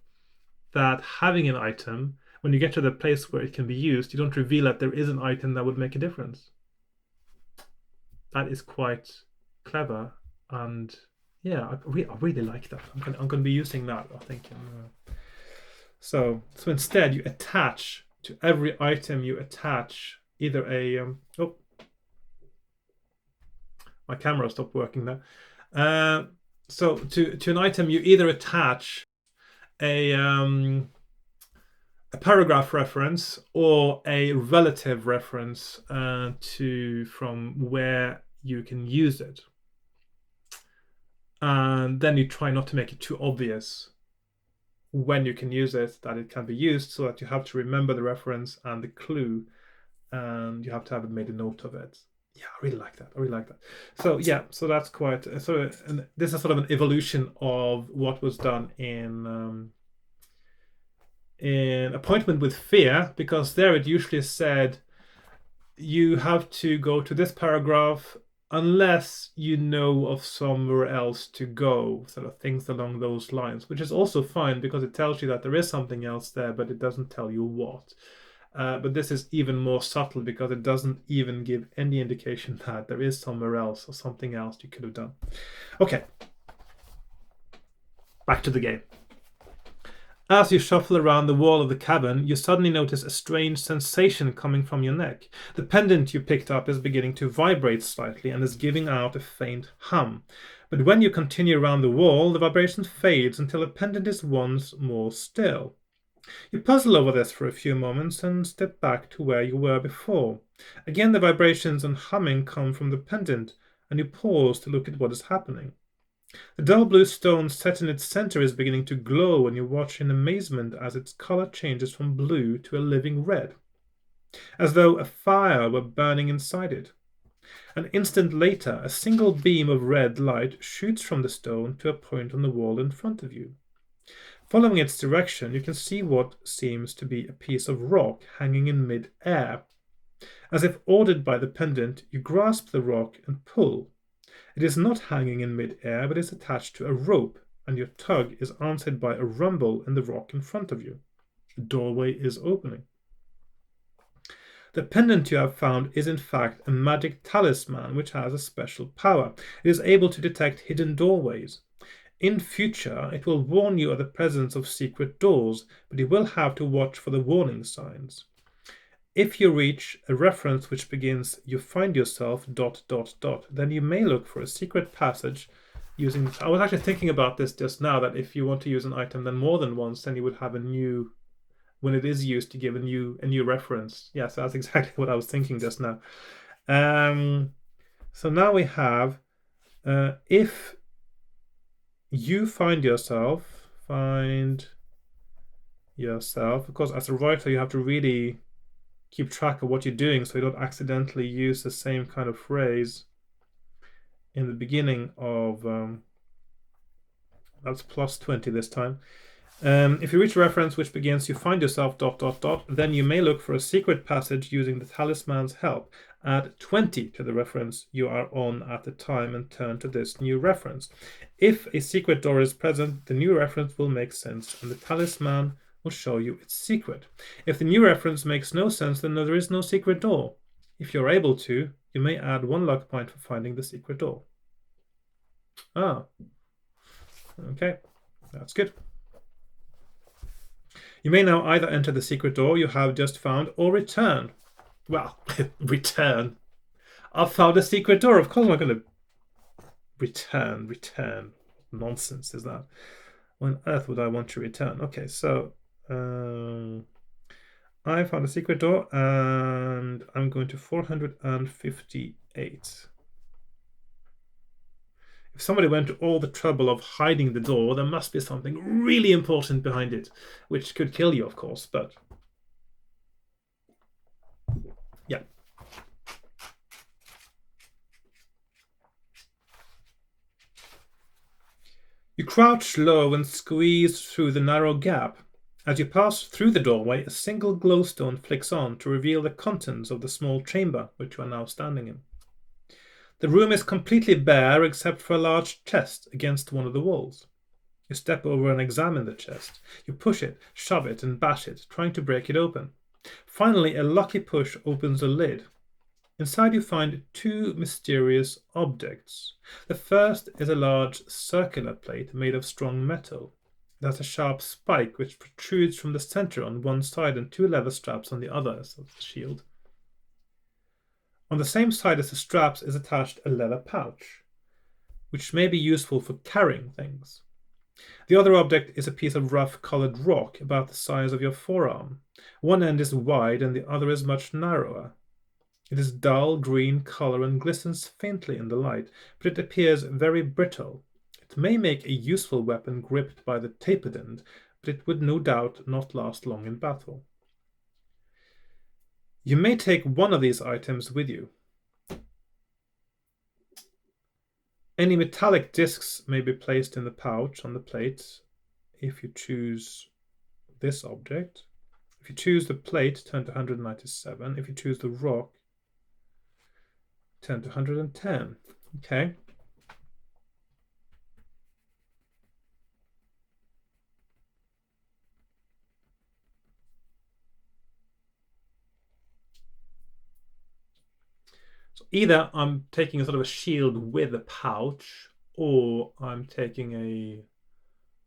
that having an item, when you get to the place where it can be used, you don't reveal that there is an item that would make a difference. That is quite clever, and yeah, I really like that. I'm going to be using that, I think. So instead, you attach to every item, you attach either a oh, my camera stopped working there. So to an item, you either attach a paragraph reference or a relative reference to from where you can use it, and then you try not to make it too obvious when you can use it that it can be used, so that you have to remember the reference and the clue, and you have to have made a note of it. Yeah, I really like that. I really like that. So yeah, so that's quite so. And this is sort of an evolution of what was done in Appointment with Fear, because there it usually said you have to go to this paragraph unless you know of somewhere else to go, sort of things along those lines, which is also fine because it tells you that there is something else there, but it doesn't tell you what. But this is even more subtle because it doesn't even give any indication that there is somewhere else or something else you could have done. Okay, back to the game. As you shuffle around the wall of the cabin, you suddenly notice a strange sensation coming from your neck. The pendant you picked up is beginning to vibrate slightly and is giving out a faint hum. But when you continue around the wall, the vibration fades until the pendant is once more still. You puzzle over this for a few moments and step back to where you were before. Again, the vibrations and humming come from the pendant, and you pause to look at what is happening. The dull blue stone set in its center is beginning to glow, and you watch in amazement as its color changes from blue to a living red, as though a fire were burning inside it. An instant later, a single beam of red light shoots from the stone to a point on the wall in front of you. Following its direction, you can see what seems to be a piece of rock hanging in mid-air. As if ordered by the pendant, you grasp the rock and pull. It is not hanging in mid-air, but is attached to a rope, and your tug is answered by a rumble in the rock in front of you. A doorway is opening. The pendant you have found is in fact a magic talisman which has a special power. It is able to detect hidden doorways. In future, it will warn you of the presence of secret doors, but you will have to watch for the warning signs. If you reach a reference which begins, you find yourself ... then you may look for a secret passage using this. I was actually thinking about this just now, that if you want to use an item then more than once, then you would have a new, when it is used, to give a new reference. Yes, that's exactly what I was thinking just now. So now we have, if you find yourself, of course, as a writer, you have to really keep track of what you're doing so you don't accidentally use the same kind of phrase in the beginning of that's plus 20 this time. If you reach a reference which begins, you find yourself ... then you may look for a secret passage using the talisman's help. Add 20 to the reference you are on at the time and turn to this new reference. If a secret door is present, the new reference will make sense and the talisman will show you its secret. If the new reference makes no sense, then there is no secret door. If you're able to, you may add 1 luck point for finding the secret door. Okay, that's good. You may now either enter the secret door you have just found or return. Well, return. I've found a secret door. Of course I'm not going to return. Nonsense is that? When on earth would I want to return? Okay, so I found a secret door, and I'm going to 458. If somebody went to all the trouble of hiding the door, there must be something really important behind it, which could kill you, of course, but yeah. You crouch low and squeeze through the narrow gap. As you pass through the doorway, a single glowstone flicks on to reveal the contents of the small chamber which you are now standing in. The room is completely bare except for a large chest against one of the walls. You step over and examine the chest. You push it, shove it, and bash it, trying to break it open. Finally, a lucky push opens the lid. Inside you find two mysterious objects. The first is a large circular plate made of strong metal. It has a sharp spike which protrudes from the center on one side and two leather straps on the other as a shield. On the same side as the straps is attached a leather pouch, which may be useful for carrying things. The other object is a piece of rough colored rock about the size of your forearm. One end is wide and the other is much narrower. It is dull green color and glistens faintly in the light, but it appears very brittle. It may make a useful weapon gripped by the tapered end, but it would no doubt not last long in battle. You may take one of these items with you. Any metallic discs may be placed in the pouch on the plate if you choose this object. If you choose the plate, turn to 197. If you choose the rock, turn to 110. Okay. So either I'm taking a sort of a shield with a pouch, or I'm taking a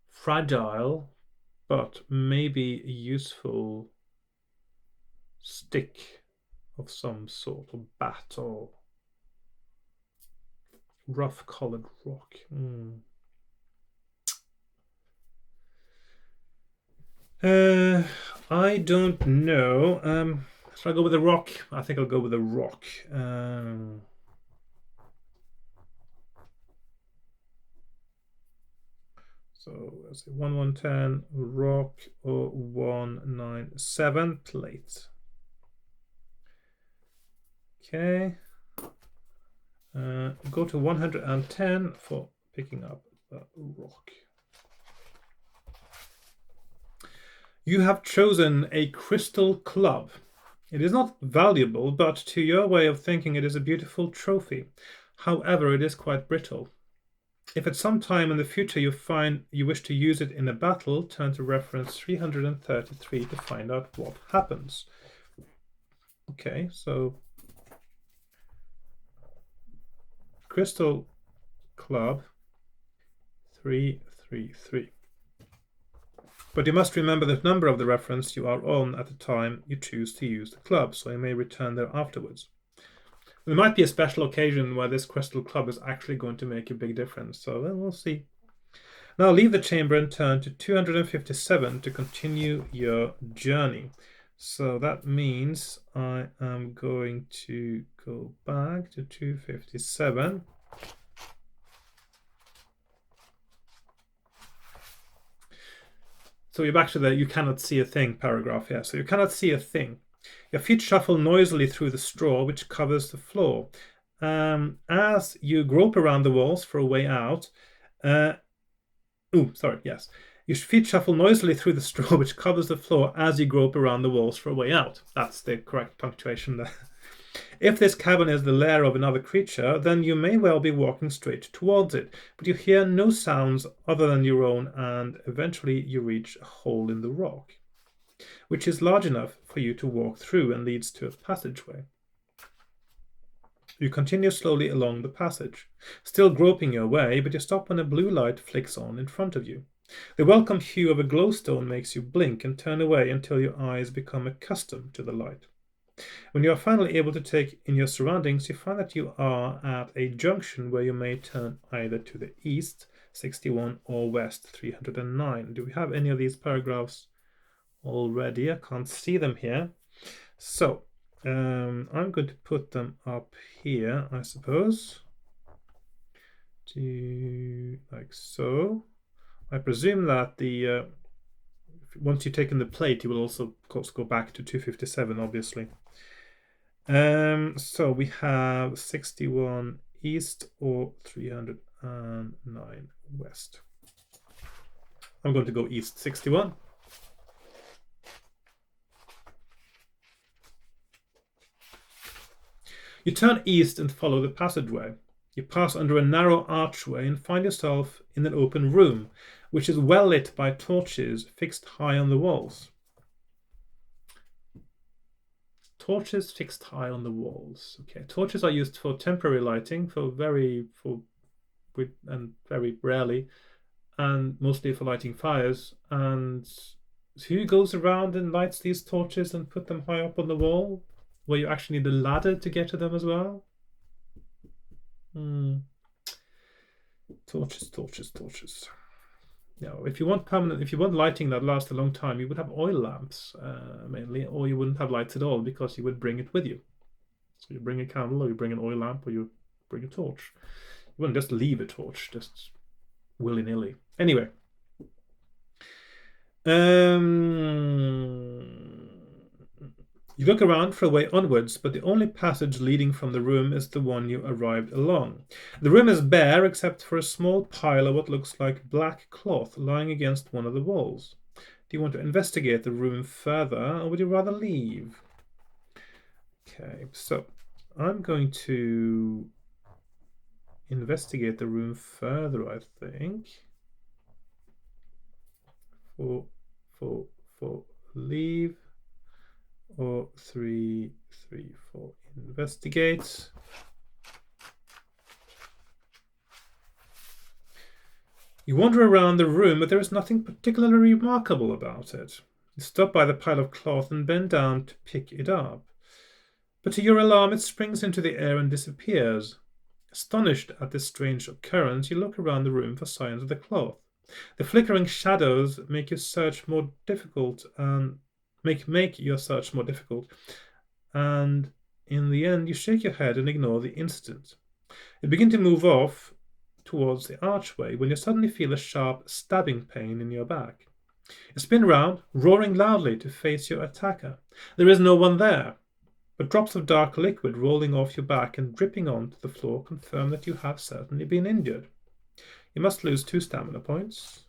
fragile but maybe useful stick of some sort, or bat, or rough colored rock. I don't know. Should I go with the rock? I think I'll go with the rock. So let's see, 1110 rock, or 197 plate. Okay. Go to 110 for picking up the rock. You have chosen a crystal club. It is not valuable, but to your way of thinking it is a beautiful trophy. However, it is quite brittle. If at some time in the future you find you wish to use it in a battle, turn to reference 333 to find out what happens. Okay, so crystal club 333. But you must remember the number of the reference you are on at the time you choose to use the club, so you may return there afterwards. There might be a special occasion where this crystal club is actually going to make a big difference, so we'll see. Now leave the chamber and turn to 257 to continue your journey. So that means I am going to go back to 257. So you're back to the "you cannot see a thing" paragraph here. So you cannot see a thing. Your feet shuffle noisily through the straw which covers the floor. As you grope around the walls for a way out, your feet shuffle noisily through the straw which covers the floor as you grope around the walls for a way out. That's the correct punctuation there. If this cavern is the lair of another creature, then you may well be walking straight towards it, but you hear no sounds other than your own, and eventually you reach a hole in the rock, which is large enough for you to walk through and leads to a passageway. You continue slowly along the passage, still groping your way, but you stop when a blue light flicks on in front of you. The welcome hue of a glowstone makes you blink and turn away until your eyes become accustomed to the light. When you are finally able to take in your surroundings, you find that you are at a junction where you may turn either to the east, 61, or west, 309. Do we have any of these paragraphs already. I can't see them here. So I'm going to put them up here, I suppose. Like so. I presume that the once you've taken the plate, you will also, of course, go back to 257, obviously. So we have 61 east or 309 west. I'm going to go east 61. You turn east and follow the passageway. You pass under a narrow archway and find yourself in an open room, which is well lit by torches fixed high on the walls. Torches fixed high on the walls. Okay, torches are used for temporary lighting, and very rarely, and mostly for lighting fires. And who goes around and lights these torches and put them high up on the wall, where you actually need a ladder to get to them as well? Torches. No, if you want lighting that lasts a long time, you would have oil lamps mainly, or you wouldn't have lights at all because you would bring it with you. So you bring a candle, or you bring an oil lamp, or you bring a torch. You wouldn't just leave a torch just willy-nilly. Anyway. You look around for a way onwards, but the only passage leading from the room is the one you arrived along. The room is bare except for a small pile of what looks like black cloth lying against one of the walls. Do you want to investigate the room further, or would you rather leave? Okay, so I'm going to investigate the room further, I think. For leave. Or 3, 3, 4, investigate. You wander around the room, but there is nothing particularly remarkable about it. You stop by the pile of cloth and bend down to pick it up. But to your alarm, it springs into the air and disappears. Astonished at this strange occurrence, you look around the room for signs of the cloth. The flickering shadows make your search more difficult and make your search more difficult, and in the end you shake your head and ignore the incident. You begin to move off towards the archway when you suddenly feel a sharp stabbing pain in your back. You spin round, roaring loudly to face your attacker. There is no one there, but drops of dark liquid rolling off your back and dripping onto the floor confirm that you have certainly been injured. You must lose 2 stamina points,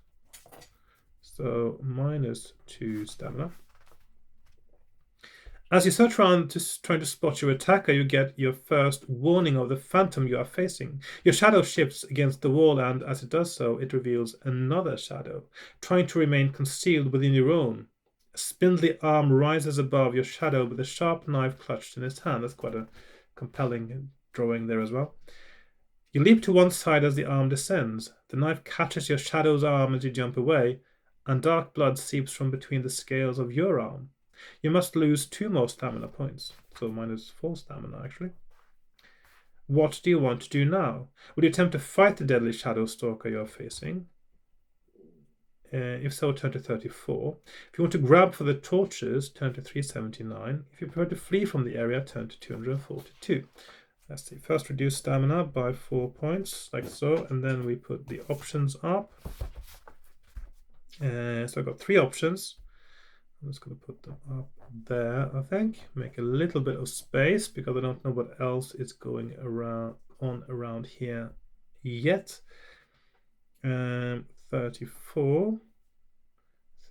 so -2 stamina. As you search around trying to spot your attacker, you get your first warning of the phantom you are facing. Your shadow shifts against the wall, and as it does so, it reveals another shadow, trying to remain concealed within your own. A spindly arm rises above your shadow with a sharp knife clutched in its hand. That's quite a compelling drawing there as well. You leap to one side as the arm descends. The knife catches your shadow's arm as you jump away, and dark blood seeps from between the scales of your arm. You must lose 2 more stamina points, so -4 stamina actually. What do you want to do now? Would you attempt to fight the deadly shadow stalker you're facing? If so, turn to 34. If you want to grab for the torches, turn to 379. If you prefer to flee from the area, turn to 242. Let's see, first reduce stamina by 4 points, like so, and then we put the options up. So I've got 3 options. I'm just going to put them up there, I think. Make a little bit of space because I don't know what else is going around here yet. 34,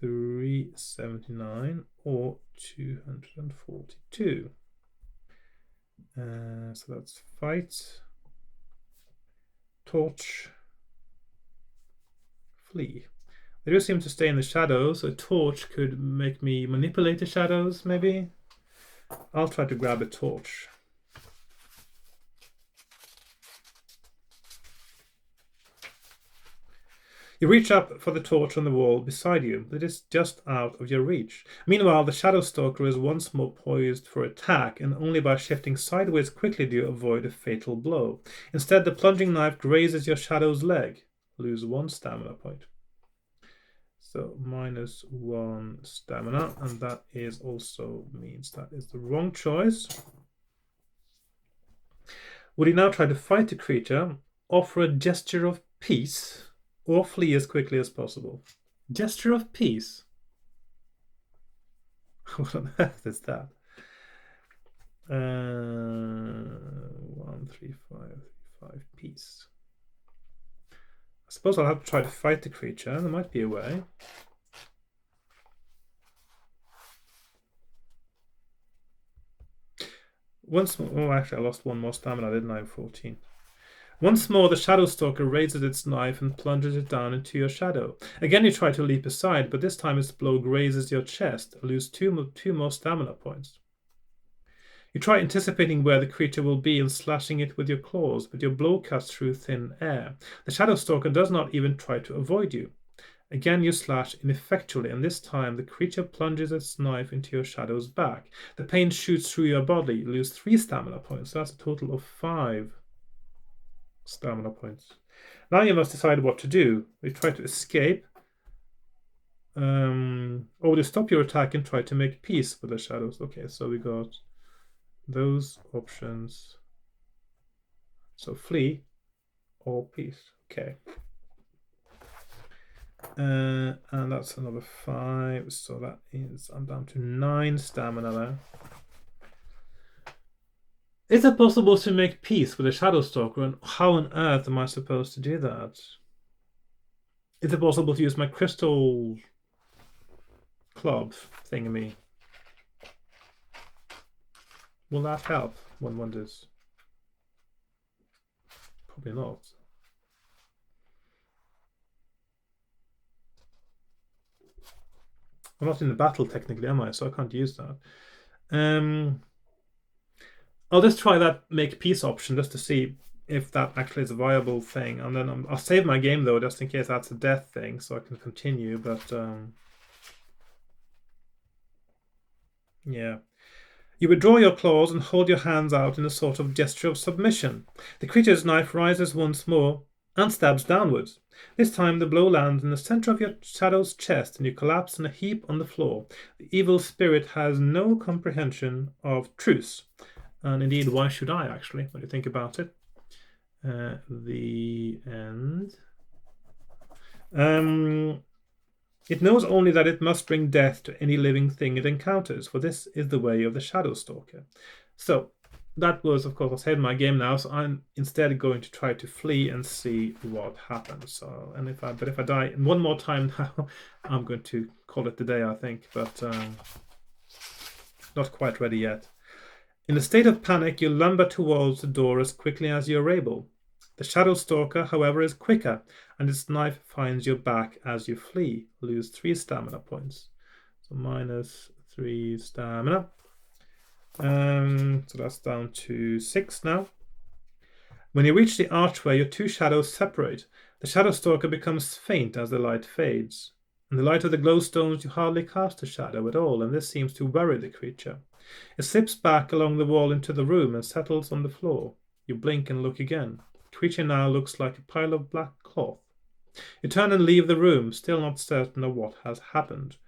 379, or 242. So that's fight, torch, flee. They do seem to stay in the shadows. A torch could make me manipulate the shadows, maybe. I'll try to grab a torch. You reach up for the torch on the wall beside you, but it is just out of your reach. Meanwhile, the shadow stalker is once more poised for attack, and only by shifting sideways quickly do you avoid a fatal blow. Instead, the plunging knife grazes your shadow's leg. Lose 1 stamina point. So -1 stamina, and that is also means that is the wrong choice. Would he now try to fight the creature, offer a gesture of peace, or flee as quickly as possible? Gesture of peace? What on earth is that? 1, 3, 5, 5, peace. I suppose I'll have to try to fight the creature. There might be a way. Once more, oh, actually, I lost 1 more stamina, didn't I? 14. Once more, the Shadow Stalker raises its knife and plunges it down into your shadow. Again, you try to leap aside, but this time its blow grazes your chest. Lose two more stamina points. You try anticipating where the creature will be and slashing it with your claws, but your blow cuts through thin air. The Shadow Stalker does not even try to avoid you. Again, you slash ineffectually, and this time the creature plunges its knife into your shadow's back. The pain shoots through your body. You lose 3 stamina points. That's a total of 5 stamina points. Now you must decide what to do. You try to escape, or to stop your attack and try to make peace with the shadows. Okay, so we got those options. So flee or peace. Okay. And that's another 5. So that is, I'm down to 9 stamina there. Is it possible to make peace with a Shadow Stalker, and how on earth am I supposed to do that? Is it possible to use my crystal club thingamy? Will that help? One wonders. Probably not. I'm not in the battle technically, am I? So I can't use that. I'll just try that make peace option just to see if that actually is a viable thing. And then I'll save my game though, just in case that's a death thing, so I can continue. But yeah. You withdraw your claws and hold your hands out in a sort of gesture of submission. The creature's knife rises once more and stabs downwards. This time the blow lands in the center of your shadow's chest and you collapse in a heap on the floor. The evil spirit has no comprehension of truce. And indeed, why should I, actually, when you think about it? The end. It knows only that it must bring death to any living thing it encounters, for this is the way of the Shadow Stalker. So that was, of course, I saved my game now, so I'm instead going to try to flee and see what happens. So, and if I die one more time now, I'm going to call it the day, I think, but not quite ready yet. In a state of panic, you lumber towards the door as quickly as you're able. The Shadow Stalker, however, is quicker, and its knife finds your back as you flee. Lose 3 stamina points. So -3 stamina. So that's down to 6 now. When you reach the archway, your 2 shadows separate. The Shadow Stalker becomes faint as the light fades. In the light of the glowstones, you hardly cast a shadow at all, and this seems to worry the creature. It slips back along the wall into the room and settles on the floor. You blink and look again. The creature now looks like a pile of black cloth. You turn and leave the room, still not certain of what has happened.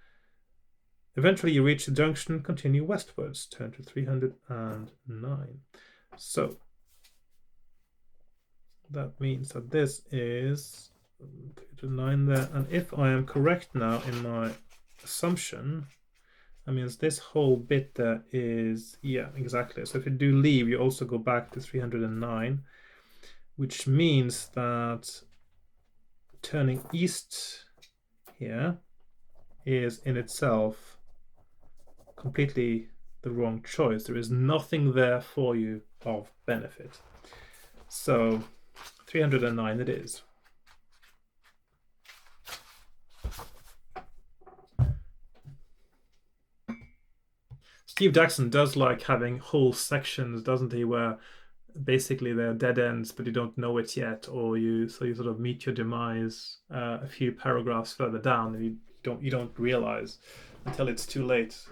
Eventually you reach the junction and continue westwards. Turn to 309. So that means that this is 309 there. And if I am correct now in my assumption, that means this whole bit there is, yeah, exactly. So if you do leave, you also go back to 309, which means that turning east here is in itself completely the wrong choice. There is nothing there for you of benefit. So 309 it is. Steve Jackson does like having whole sections, doesn't he, where basically they're dead ends, but you don't know it yet, or you sort of meet your demise a few paragraphs further down, and you don't realize until it's too late.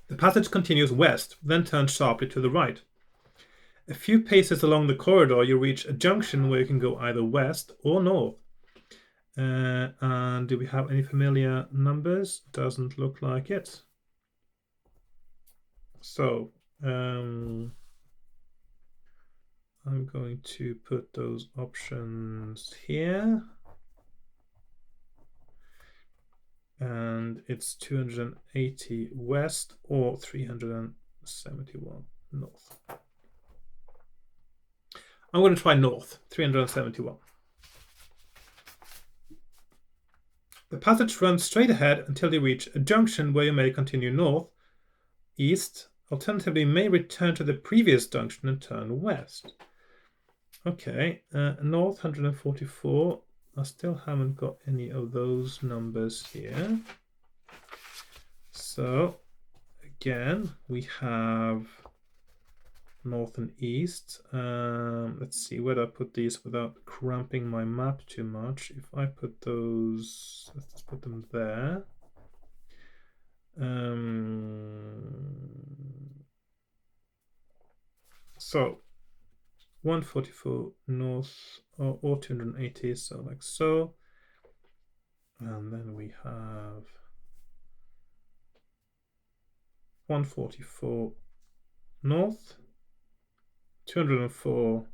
The passage continues west, then turns sharply to the right. A few paces along the corridor, you reach a junction where you can go either west or north. And do we have any familiar numbers? Doesn't look like it. So I'm going to put those options here. And it's 280 west or 371 north. I'm going to try north, 371. The passage runs straight ahead until you reach a junction where you may continue north, east, alternatively may return to the previous junction and turn west. Okay, north 144. I still haven't got any of those numbers here. So again, we have north and east. Let's see where I put these without cramping my map too much. If I put those, let's put them there. So 144 north or 280, so like so. And then we have 144 north, 204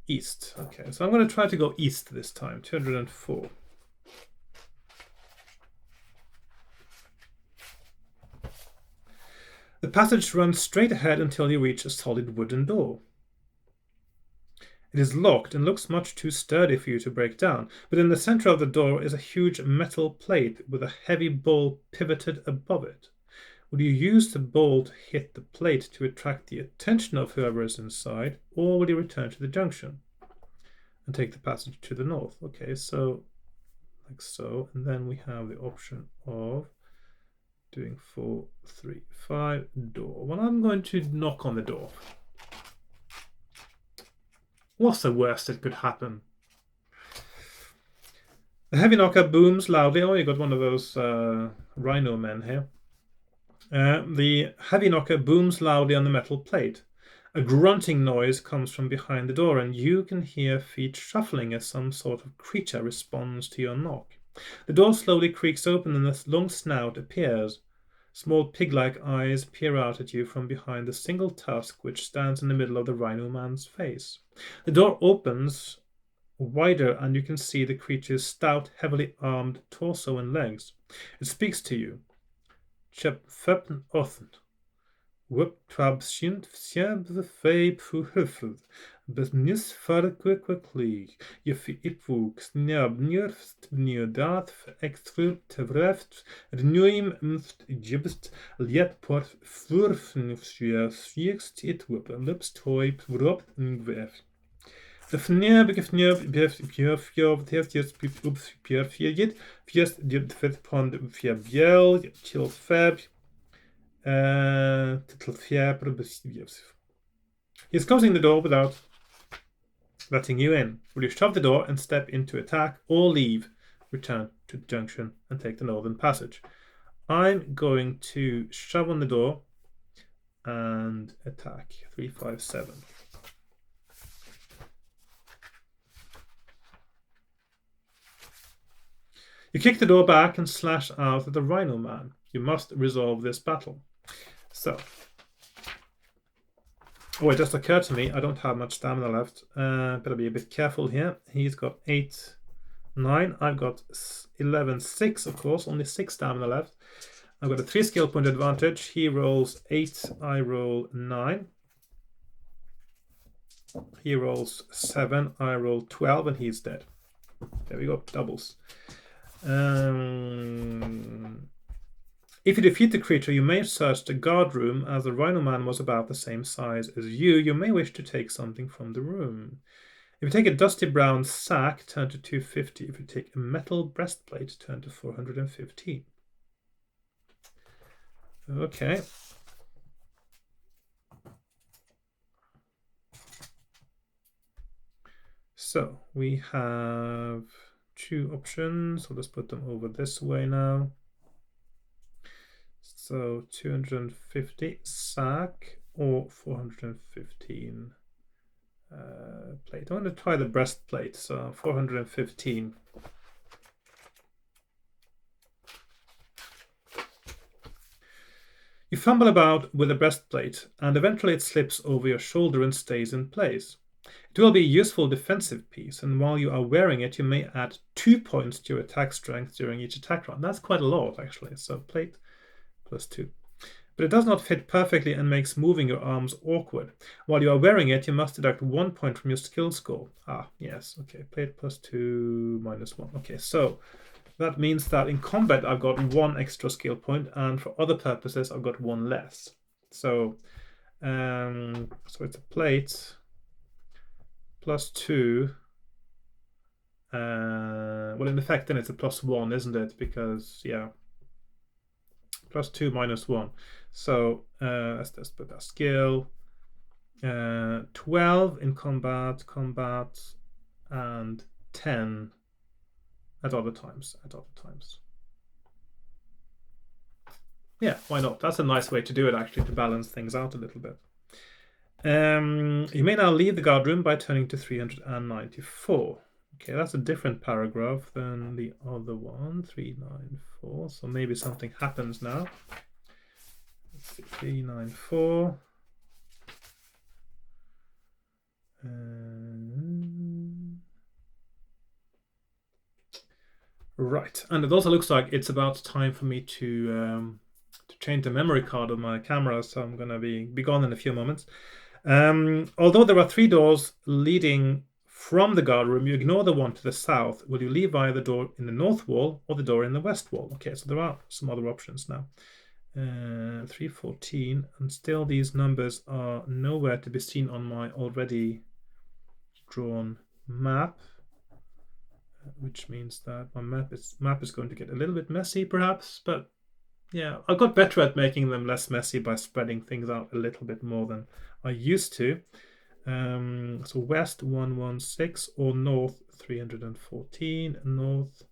east. Okay, so I'm going to try to go east this time, 204. The passage runs straight ahead until you reach a solid wooden door. It is locked and looks much too sturdy for you to break down, but in the center of the door is a huge metal plate with a heavy ball pivoted above it. Would you use the ball to hit the plate to attract the attention of whoever is inside, or will you return to the junction and take the passage to the north? Okay, so like so, and then we have the option of doing 4, 3, 5 door. Well, I'm going to knock on the door. What's the worst that could happen? The heavy knocker booms loudly. Oh, you got one of those rhino men here. The heavy knocker booms loudly on the metal plate. A grunting noise comes from behind the door, and you can hear feet shuffling as some sort of creature responds to your knock. The door slowly creaks open, and a long snout appears. Small pig-like eyes peer out at you from behind the single tusk which stands in the middle of the rhino man's face. The door opens wider, and you can see the creature's stout, heavily armed torso and legs. It speaks to you. Chep feppen offen. Whoop twab shint fjab the fape who huffled. But nis far quickly. Je fi ipwooks nab nurft near dat extra tevreft. Renuim mft jibst liet port flurfnufsjast it whoop lips toy wrop ngwef. The fneb bef pjörfjov test just pjörfjegit fjest dit fet pond fjabjel till fab till fjabr. He's closing the door without letting you in. Will you shove the door and step into attack, or leave, return to the junction and take the northern passage? I'm going to shove on the door and attack. 3, 5, 7. You kick the door back and slash out at the rhino man. You must resolve this battle. So, oh, it just occurred to me I don't have much stamina left. Better be a bit careful here. He's got 8, 9. I've got 11, 6, of course. Only 6 stamina left. I've got a 3 skill point advantage. He rolls 8, I roll 9. He rolls 7, I roll 12, and he's dead. There we go, doubles. If you defeat the creature, you may search the guard room. As the rhino man was about the same size as you may wish to take something from the room. If you take a dusty brown sack, turn to 250. If you take a metal breastplate, turn to 415. Okay. So we have 2 options. So let's put them over this way now. So 250 sack or 415 plate. I want to try the breastplate, so 415. You fumble about with the breastplate, and eventually it slips over your shoulder and stays in place. It will be a useful defensive piece, and while you are wearing it, you may add 2 points to your attack strength during each attack round. That's quite a lot, actually. So plate +2. But it does not fit perfectly and makes moving your arms awkward. While you are wearing it, you must deduct 1 point from your skill score. Ah, yes, okay. Plate +2, -1. Okay, so that means that in combat I've got 1 extra skill point, and for other purposes I've got 1 less. So, so it's a plate +2. Well, in effect, then it's a +1, isn't it? Because yeah, +2 -1. So let's just put that skill. 12 in combat, and 10 at other times. Yeah, why not? That's a nice way to do it, actually, to balance things out a little bit. You may now leave the guard room by turning to 394. Okay, that's a different paragraph than the other one, 394. So maybe something happens now. Let's see, 394. Right, and it also looks like it's about time for me to change the memory card on my camera, so I'm going to be gone in a few moments. Although there are 3 doors leading from the guard room, you ignore the one to the south. Will you leave via the door in the north wall or the door in the west wall? Okay, so there are some other options now. 314, and still these numbers are nowhere to be seen on my already drawn map, which means that my map is going to get a little bit messy, perhaps, but yeah, I got better at making them less messy by spreading things out a little bit more than I used to. So west 116 or north 314, north,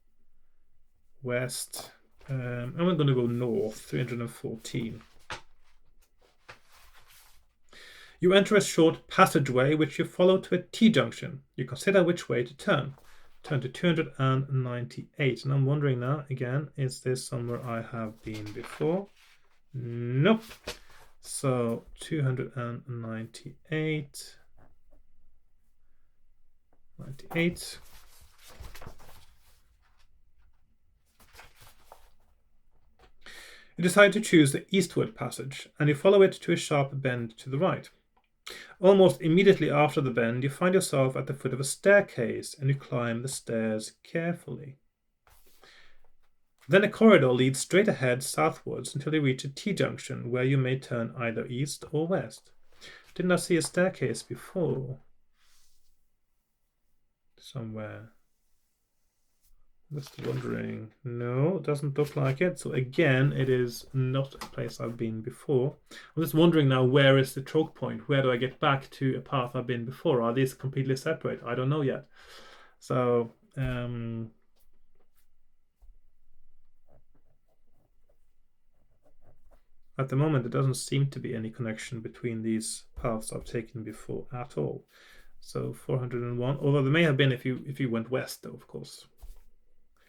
west. I'm going to go north 314. You enter a short passageway which you follow to a T-junction. You consider which way to turn. Turn to 298. And I'm wondering now, again, is this somewhere I have been before? Nope. So 298. 98. You decide to choose the eastward passage, and you follow it to a sharp bend to the right. Almost immediately after the bend, you find yourself at the foot of a staircase, and you climb the stairs carefully. Then a corridor leads straight ahead southwards until you reach a T-junction, where you may turn either east or west. Didn't I see a staircase before? Somewhere. Just wondering. No, it doesn't look like it. So again, it is not a place I've been before. I'm just wondering now, where is the choke point? Where do I get back to a path I've been before? Are these completely separate? I don't know yet. So at the moment, there doesn't seem to be any connection between these paths I've taken before at all. So 401, although there may have been if you went west, though, of course.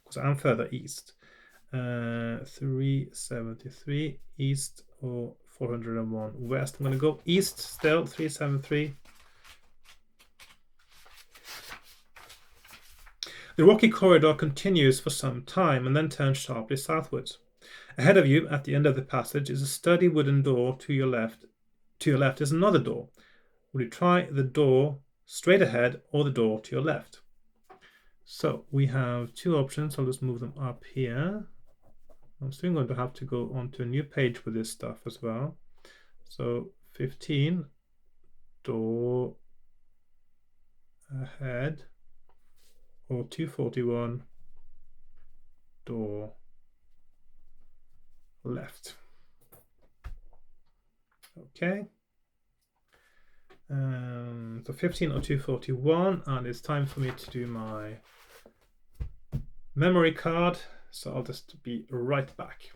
Because I'm further east. 373 east or 401 west. I'm going to go east still, 373. The rocky corridor continues for some time and then turns sharply southwards. Ahead of you, at the end of the passage, is a sturdy wooden door. To your left is another door. Will you try the door straight ahead or the door to your left? So we have 2 options. I'll just move them up here. I'm still going to have to go onto a new page with this stuff as well. So 15, door ahead, or 241, door left. Okay. So 15 or 241, and it's time for me to do my memory card. So I'll just be right back.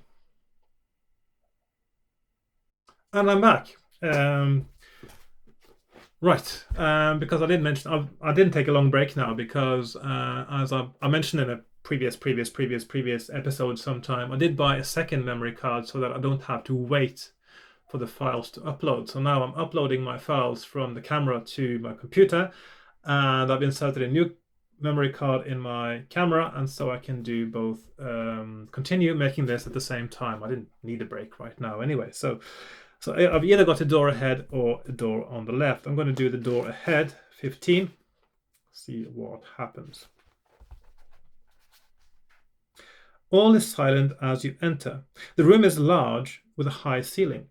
And I'm back. Right, because I didn't mention, I didn't take a long break now because as I mentioned in a previous episode sometime, I did buy a second memory card so that I don't have to wait for the files to upload. So now I'm uploading my files from the camera to my computer, and I've inserted a new memory card in my camera, and so I can do both, continue making this at the same time. I didn't need a break right now anyway. So I've either got a door ahead or a door on the left. I'm going to do the door ahead, 15, see what happens. All is silent as you enter. The room is large with a high ceiling,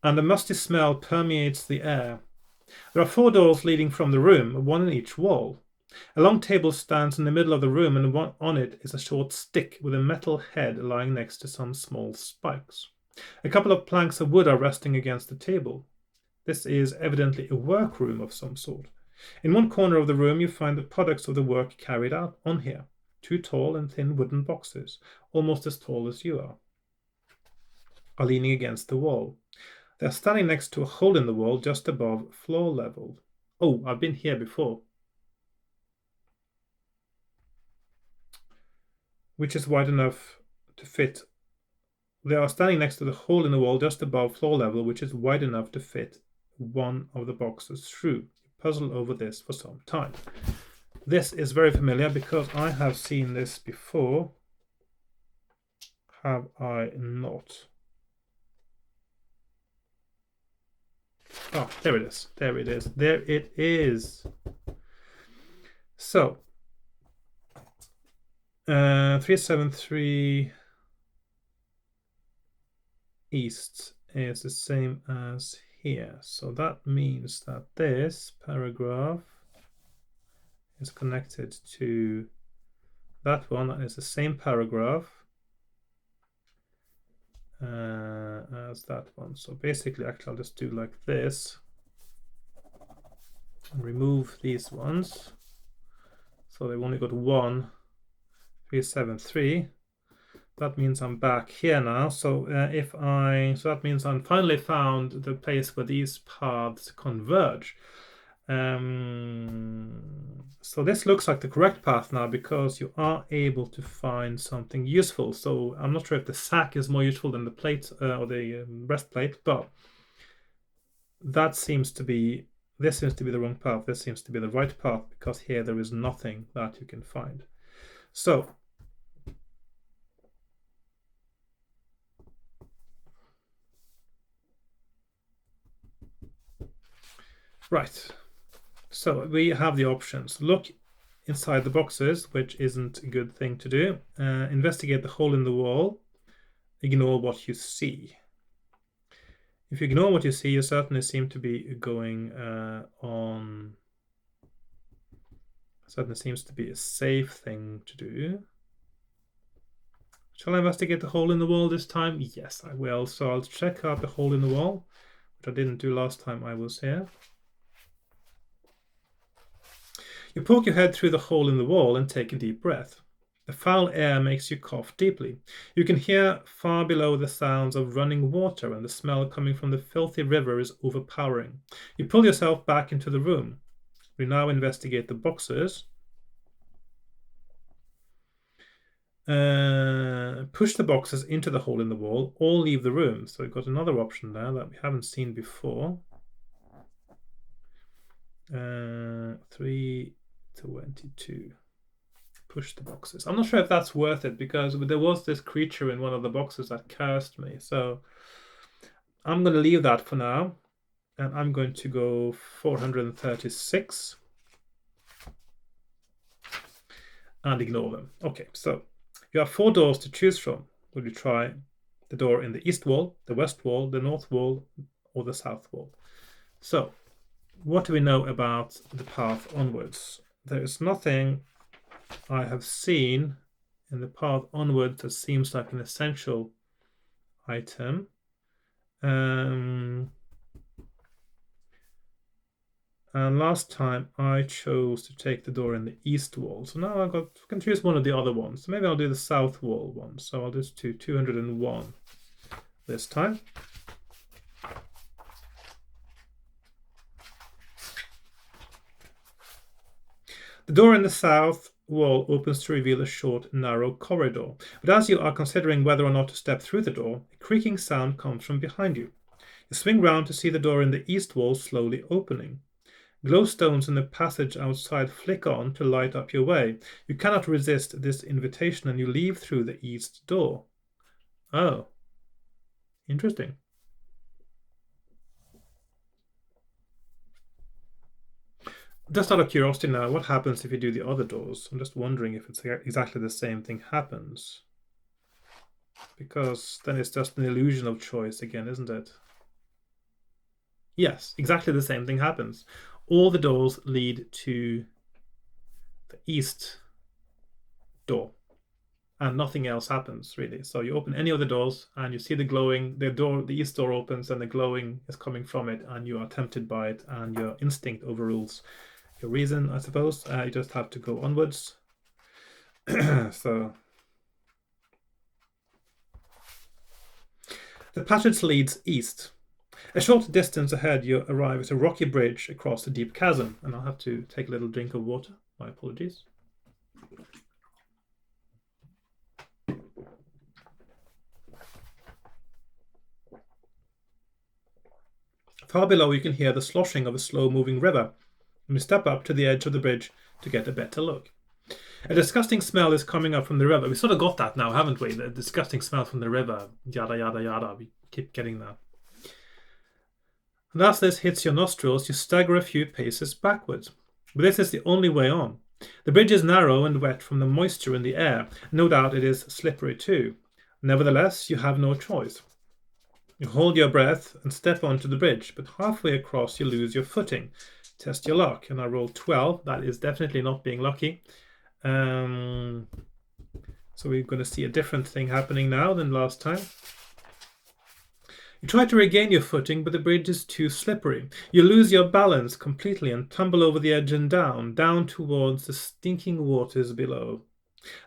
and a musty smell permeates the air. There are 4 doors leading from the room, one in each wall. A long table stands in the middle of the room, and on it is a short stick with a metal head lying next to some small spikes. A couple of planks of wood are resting against the table. This is evidently a workroom of some sort. In one corner of the room you find the products of the work carried out on here. 2 tall and thin wooden boxes, almost as tall as you are leaning against the wall. They're standing next to a hole in the wall just above floor level. Oh, I've been here before. Which is wide enough to fit. They are standing next to the hole in the wall just above floor level, which is wide enough to fit one of the boxes through. You puzzle over this for some time. This is very familiar because I have seen this before. Have I not? Oh, there it is. There it is. There it is. So, 373 east is the same as here. So that means that this paragraph is connected to that one. That is the same paragraph as that one. So basically, actually, I'll just do like this and remove these ones. So they've only got 1, 373. That means I'm back here now. So so that means I'm finally found the place where these paths converge. So this looks like the correct path now because you are able to find something useful. So I'm not sure if the sack is more useful than the plate or the breastplate, but this seems to be the wrong path. This seems to be the right path because here there is nothing that you can find. So right. So we have the options. Look inside the boxes, which isn't a good thing to do. Investigate the hole in the wall. Ignore what you see. If you ignore what you see, you certainly seem to be going on. Certainly seems to be a safe thing to do. Shall I investigate the hole in the wall this time? Yes, I will. So I'll check out the hole in the wall, which I didn't do last time I was here. You poke your head through the hole in the wall and take a deep breath. The foul air makes you cough deeply. You can hear far below the sounds of running water, and the smell coming from the filthy river is overpowering. You pull yourself back into the room. We now investigate the boxes. Push the boxes into the hole in the wall or leave the room. So we've got another option there that we haven't seen before. 322. Push the boxes. I'm not sure if that's worth it because there was this creature in one of the boxes that cursed me. So I'm going to leave that for now. And I'm going to go 436 and ignore them. Okay, so you have 4 doors to choose from. Will you try the door in the east wall, the west wall, the north wall, or the south wall? So what do we know about the path onwards? There is nothing I have seen in the path onwards that seems like an essential item. And last time I chose to take the door in the east wall. So now I can choose one of the other ones. So maybe I'll do the south wall one. So I'll just do 201 this time. The door in the south wall opens to reveal a short, narrow corridor. But as you are considering whether or not to step through the door, a creaking sound comes from behind you. You swing round to see the door in the east wall slowly opening. Glowstones in the passage outside flicker on to light up your way. You cannot resist this invitation and you leave through the east door. Oh, interesting. Just out of curiosity now, what happens if you do the other doors? I'm just wondering if it's exactly the same thing happens. Because then it's just an illusion of choice again, isn't it? Yes, exactly the same thing happens. All the doors lead to the east door. And nothing else happens really. So you open any of the doors and you see the glowing, the east door opens and the glowing is coming from it and you are tempted by it and your instinct overrules your reason, I suppose. You just have to go onwards. So the passage leads east. A short distance ahead, you arrive at a rocky bridge across a deep chasm, and I'll have to take a little drink of water. My apologies. Far below, you can hear the sloshing of a slow-moving river, and you step up to the edge of the bridge to get a better look. A disgusting smell is coming up from the river. We sort of got that now, haven't we? The disgusting smell from the river. Yada, yada, yada. We keep getting that. And as this hits your nostrils, you stagger a few paces backwards. But this is the only way on. The bridge is narrow and wet from the moisture in the air. No doubt it is slippery too. Nevertheless, you have no choice. You hold your breath and step onto the bridge, but halfway across you lose your footing. Test your luck, and I rolled 12. That is definitely not being lucky. So we're going to see a different thing happening now than last time. You try to regain your footing, but the bridge is too slippery. You lose your balance completely and tumble over the edge and down towards the stinking waters below.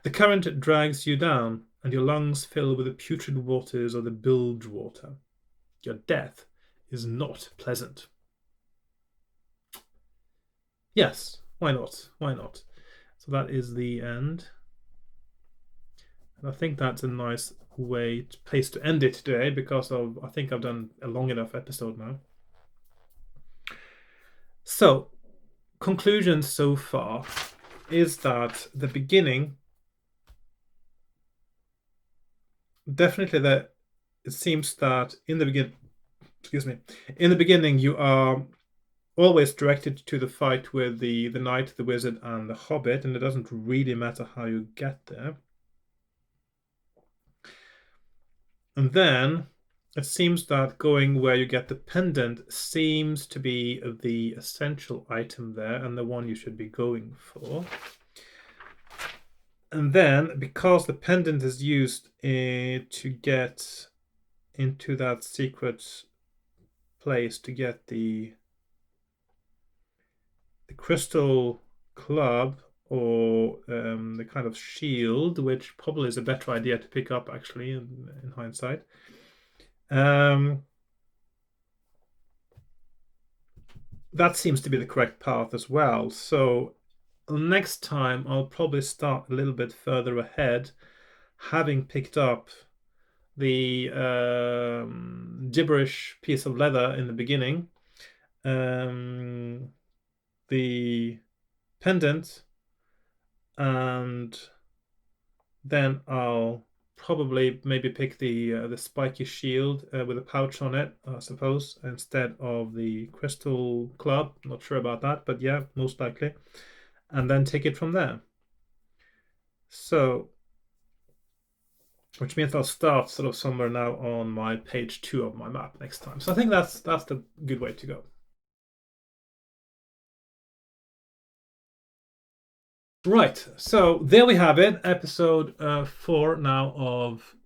The current drags you down, and your lungs fill with the putrid waters of the bilge water. Your death is not pleasant. Yes, why not? Why not? So that is the end. And I think that's a nice place to end it today because I think I've done a long enough episode now. So, conclusion so far is that the beginning, definitely that it seems that in the beginning you are always directed to the fight with the knight, the wizard, and the hobbit, and it doesn't really matter how you get there. And then it seems that going where you get the pendant seems to be the essential item there and the one you should be going for. And then, because the pendant is used to get into that secret place to get the crystal club or the kind of shield, which probably is a better idea to pick up actually in hindsight. That seems to be the correct path as well. So next time I'll probably start a little bit further ahead, having picked up the gibberish piece of leather in the beginning, the pendant, and then I'll probably maybe pick the spiky shield with a pouch on it, I suppose, instead of the crystal club. Not sure about that, but yeah, most likely. And then take it from there. So, which means I'll start sort of somewhere now on my page 2 of my map next time. So I think that's the good way to go. Right, so there we have it, episode 4 now of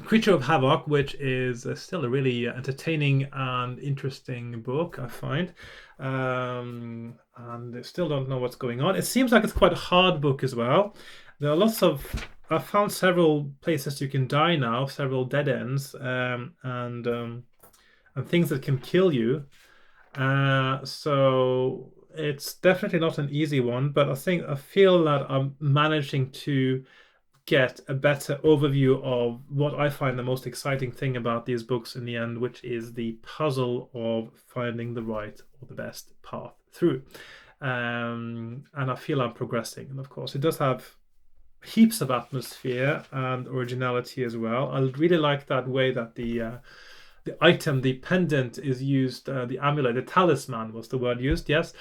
Creature of Havoc, which is still a really entertaining and interesting book, I find. And I still don't know what's going on. It seems like it's quite a hard book as well. There are lots of... I found several places you can die now, several dead ends, and things that can kill you. So it's definitely not an easy one, but I feel that I'm managing to get a better overview of what I find the most exciting thing about these books in the end, which is the puzzle of finding the right or the best path through. And I feel I'm progressing. And of course, it does have heaps of atmosphere and originality as well. I really like that way that the item, the pendant, is used. The amulet, the talisman was the word used. Yes.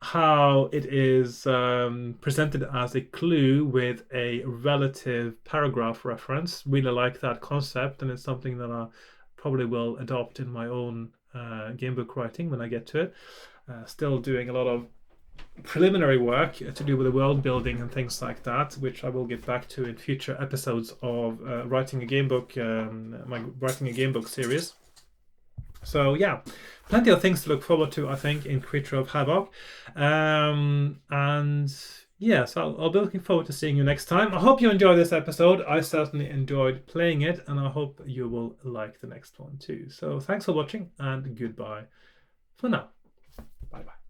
How it is presented as a clue with a relative paragraph reference. Really like that concept, and it's something that I probably will adopt in my own gamebook writing when I get to it. Still doing a lot of preliminary work to do with the world building and things like that, which I will get back to in future episodes of writing a gamebook, my writing a gamebook series. So yeah, plenty of things to look forward to, I think, in Creature of Havoc. And yes, I'll be looking forward to seeing you next time. I hope you enjoyed this episode. I certainly enjoyed playing it, and I hope you will like the next one too. So thanks for watching, and goodbye for now. Bye bye.